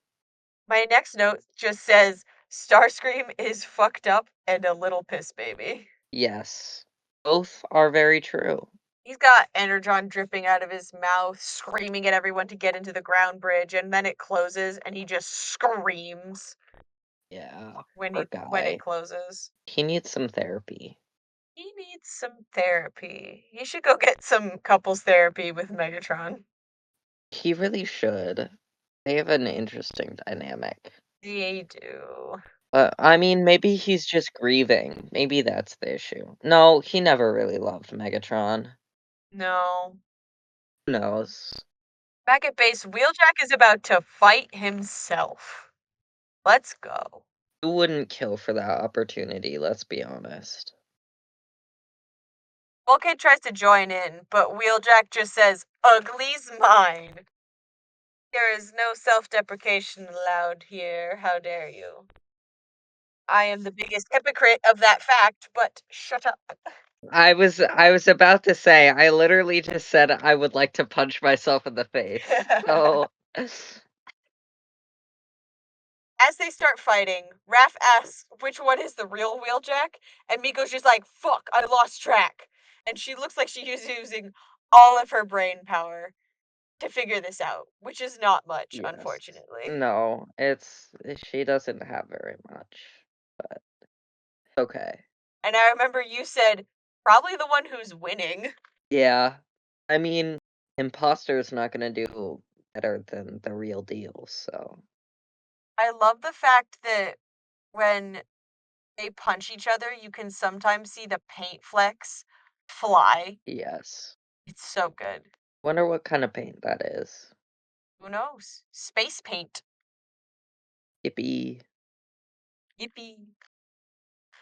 My next note just says Starscream is fucked up and a little piss baby. Yes. Both are very true. He's got energon dripping out of his mouth, screaming at everyone to get into the ground bridge, and then it closes and he just screams Yeah. when Poor it guy. closes. He needs some therapy. He needs some therapy. He should go get some couples therapy with Megatron. He really should. They have an interesting dynamic. They do. But, I mean, maybe he's just grieving. Maybe that's the issue. No, he never really loved Megatron. No. Who knows? Back at base, Wheeljack is about to fight himself. Let's go. Who wouldn't kill for that opportunity, let's be honest. Bulkhead tries to join in, but Wheeljack just says, "Ugly's mine." There is no self-deprecation allowed here. How dare you? I am the biggest hypocrite of that fact, but shut up. I was about to say, I literally just said I would like to punch myself in the face. So As they start fighting, Raph asks which one is the real Wheeljack, and Miko's just like, "Fuck, I lost track." And she looks like she's using all of her brain power to figure this out, which is not much, yes. unfortunately. No, she doesn't have very much, but okay. And I remember you said, probably the one who's winning. Yeah. I mean, imposter's not gonna do better than the real deal, so I love the fact that when they punch each other, you can sometimes see the paint flecks fly. yes. It's so good. Wonder what kind of paint that is. Who knows? Space paint. Yippee. Yippee.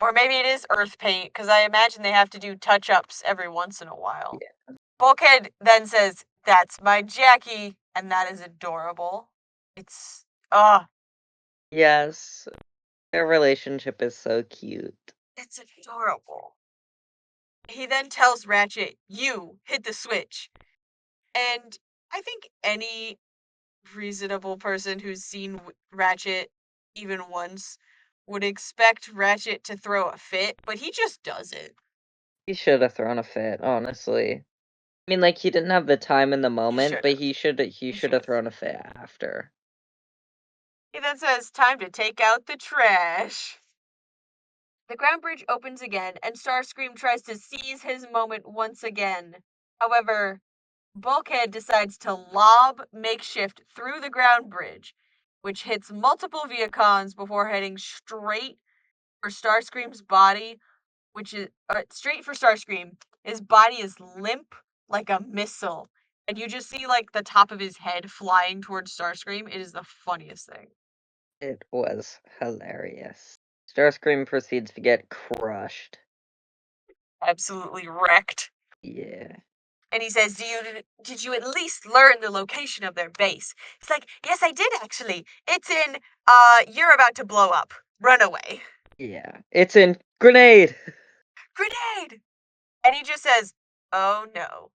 Or maybe it is earth paint, because I imagine they have to do touch ups every once in a while. Yeah. Bulkhead then says, "That's my Jackie," and that is adorable. It's, Yes. Their relationship is so cute. it's adorable. He then tells Ratchet, "You hit the switch." And I think any reasonable person who's seen Ratchet even once would expect Ratchet to throw a fit, but he just doesn't. He should have thrown a fit, honestly. I mean, like, he didn't have the time in the He moment, should but have. he should have Should've. thrown a fit after. He then says, "Time to take out the trash." The ground bridge opens again, and Starscream tries to seize his moment once again. However, Bulkhead decides to lob Makeshift through the ground bridge, which hits multiple Viacons before heading straight for Starscream's body, which is straight for Starscream. His body is limp like a missile, and you just see like the top of his head flying towards Starscream. It is the funniest thing. It was hilarious. Starscream proceeds to get crushed. Absolutely wrecked. Yeah. And he says, did you at least learn the location of their base?" It's like, "Yes, I did actually. It's in you're about to blow up. Run away." Yeah. It's in grenade! Grenade! And he just says, "Oh no.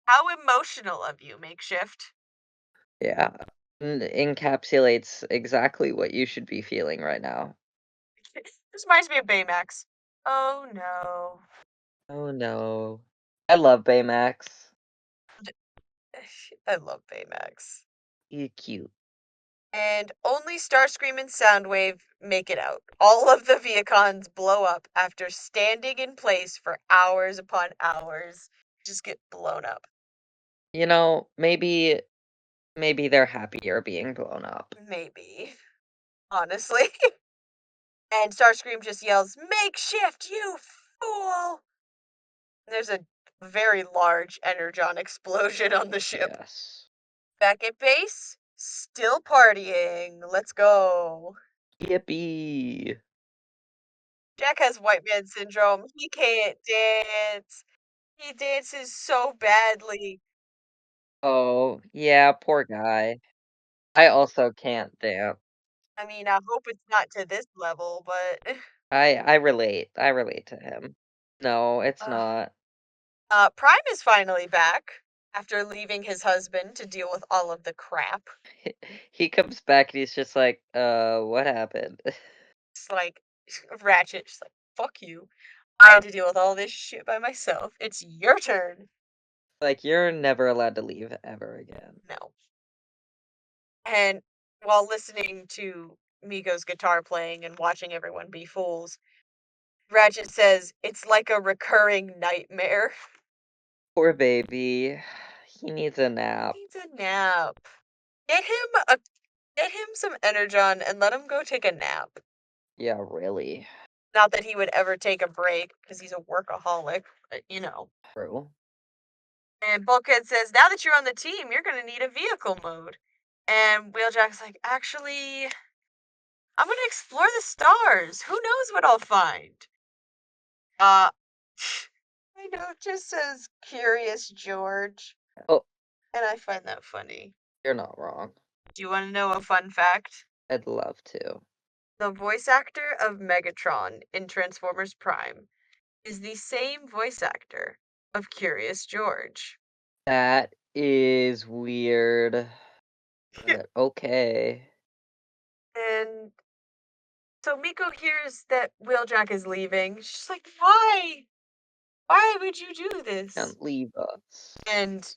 How emotional of you, Makeshift." Yeah. Encapsulates exactly what you should be feeling right now. This reminds me of Baymax. Oh no. Oh, no. I love Baymax. I love Baymax. He's cute. And only Starscream and Soundwave make it out. All of the Viacons blow up after standing in place for hours upon hours. Just get blown up. You know, maybe they're happier being blown up. Maybe. Honestly. And Starscream just yells, "Makeshift, you fool!" There's a very large energon explosion on the ship. Yes. Back at base, still partying. Let's go. Yippee! Jack has white man syndrome. He can't dance. He dances so badly. Oh, yeah, poor guy. I also can't dance. I mean, I hope it's not to this level, but I relate to him. No, it's uh, not. Prime is finally back after leaving his husband to deal with all of the crap. He comes back and he's just like, what happened?" It's like Ratchet, just like fuck you. I had to deal with all this shit by myself. It's your turn. Like, "You're never allowed to leave ever again." No. And while listening to Miko's guitar playing and watching everyone be fools, Ratchet says it's like a recurring nightmare. Poor baby. He needs a nap. Needs a nap. Get him a get him some energon and let him go take a nap. Yeah, really. Not that he would ever take a break because he's a workaholic, but you know. True. And Bulkhead says, now that you're on the team, you're gonna need a vehicle mode. And Wheeljack's like, actually, I'm gonna explore the stars. Who knows what I'll find? Uh I know it just says Curious George, Oh, and I find that funny. you're not wrong. Do you want to know a fun fact? I'd love to. The voice actor of Megatron in Transformers Prime is the same voice actor of Curious George. That is weird, but okay. And so Miko hears that Wheeljack is leaving. She's like, why? Why would you do this? Can't leave us. And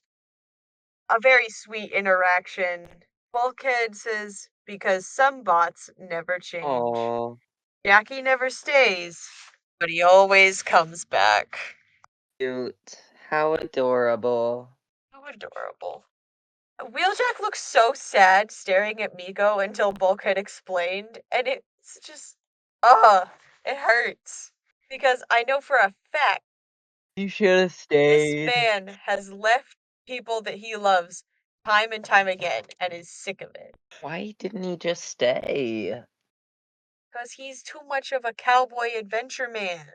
a very sweet interaction. Bulkhead says, because some bots never change. Oh, Jackie never stays, but he always comes back. cute. How adorable. How adorable. Wheeljack looks so sad staring at Miko until Bulkhead explained, and it's just, it hurts. Because I know for a fact You should have this stayed. man has left people that he loves time and time again and is sick of it. Why didn't he just stay? Because he's too much of a cowboy adventure man.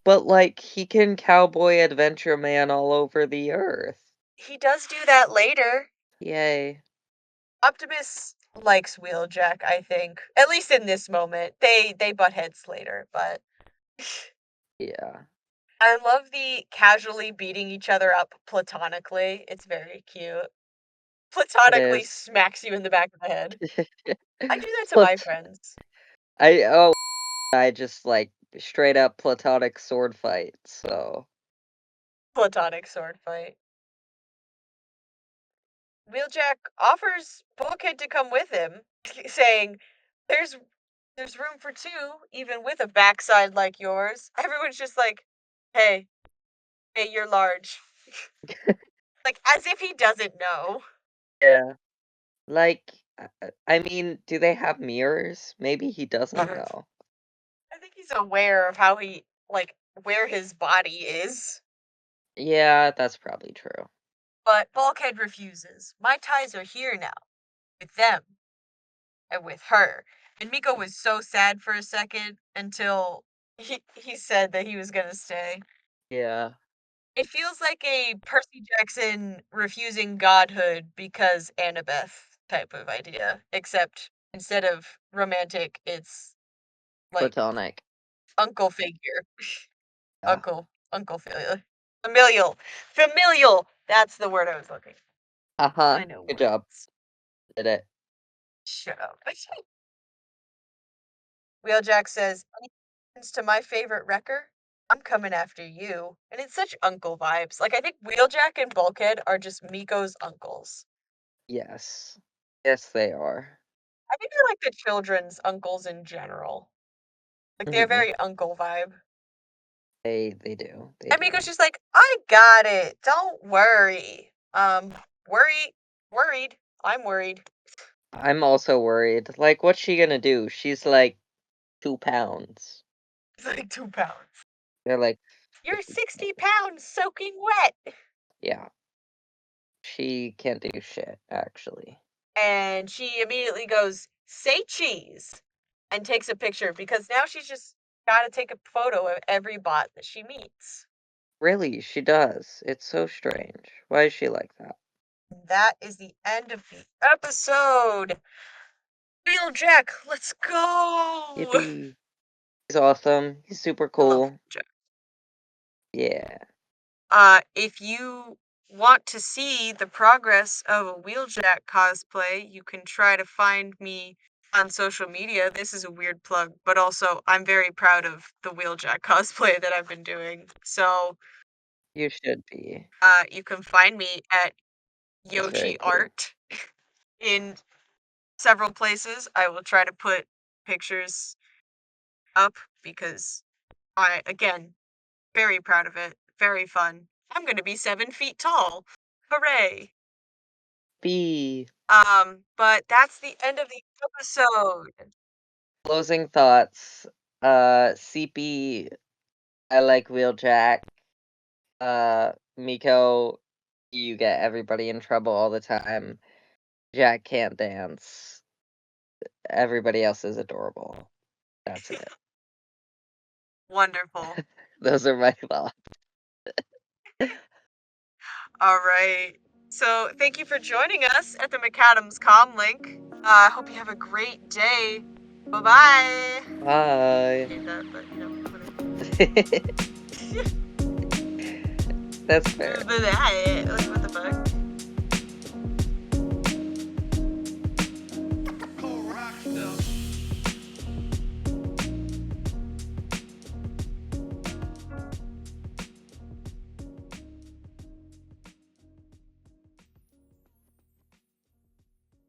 But, like, he can cowboy adventure man all over the earth. He does do that later. Yay. Optimus likes Wheeljack, I think. At least in this moment. They butt heads later, but Yeah, I love the casually beating each other up platonically. It's very cute. it Platonically is. smacks you in the back of the head. I do that to my Plat- friends. oh, I just, like, straight up platonic sword fight, so. Platonic sword fight. Wheeljack offers Bulkhead to come with him, saying, "There's there's room for two, even with a backside like yours." Everyone's just like, "Hey, hey, you're large." Like as if he doesn't know. Yeah. Like, I mean, do they have mirrors? Maybe he doesn't I know. think he's aware of how he like where his body is. Yeah, that's probably true. But Bulkhead refuses. My ties are here now, with them and with her. And Miko was so sad for a second until he said that he was gonna stay. Yeah, It feels like a Percy Jackson refusing godhood because Annabeth type of idea, except instead of romantic, it's like platonic. uncle figure. Yeah. Uncle figure. Familial. Familial! That's the word I was looking for. Uh-huh. I know Good job. words. Did it. Shut up. Wheeljack says, "Any happens to my favorite wrecker, I'm coming after you." And it's such uncle vibes. Like, I think Wheeljack and Bulkhead are just Miko's uncles. Yes. Yes, they are. I think they're like the children's uncles in general. Like, they're Mhm. very uncle vibe. They do. They And Miko's do. just like, I got it. Don't worry. Worry, worried. I'm worried. I'm also worried. Like, what's she gonna do? She's like 2 pounds. It's like 2 pounds. They're like You're 60 pounds soaking wet. Yeah, she can't do shit, actually. And she immediately goes, say cheese, and takes a picture because now she's just got to take a photo of every bot that she meets. Really, she does. It's so strange. Why is she like that? That is the end of the episode. Wheeljack, let's go. Yippee. He's awesome. He's super I love cool. Wheeljack. Yeah. If you want to see the progress of a Wheeljack cosplay, you can try to find me on social media. This is a weird plug, but also I'm very proud of the Wheeljack cosplay that I've been doing. So, You should be. you can find me at That's very Yoshi cool. Art in several places. I will try to put pictures up because again, very proud of it. Very fun. I'm gonna be 7 feet tall. Hooray! B. But that's the end of the episode. Closing thoughts. CP, I like Wheeljack. Miko, you get everybody in trouble all the time. Jack can't dance. Everybody else is adorable. That's it. Wonderful. Those are my thoughts. All right. So thank you for joining us at the Maccadam's Comlink. I hope you have a great day. Bye bye. Bye. Hate that, but whatever. That's fair. Like, what the fuck?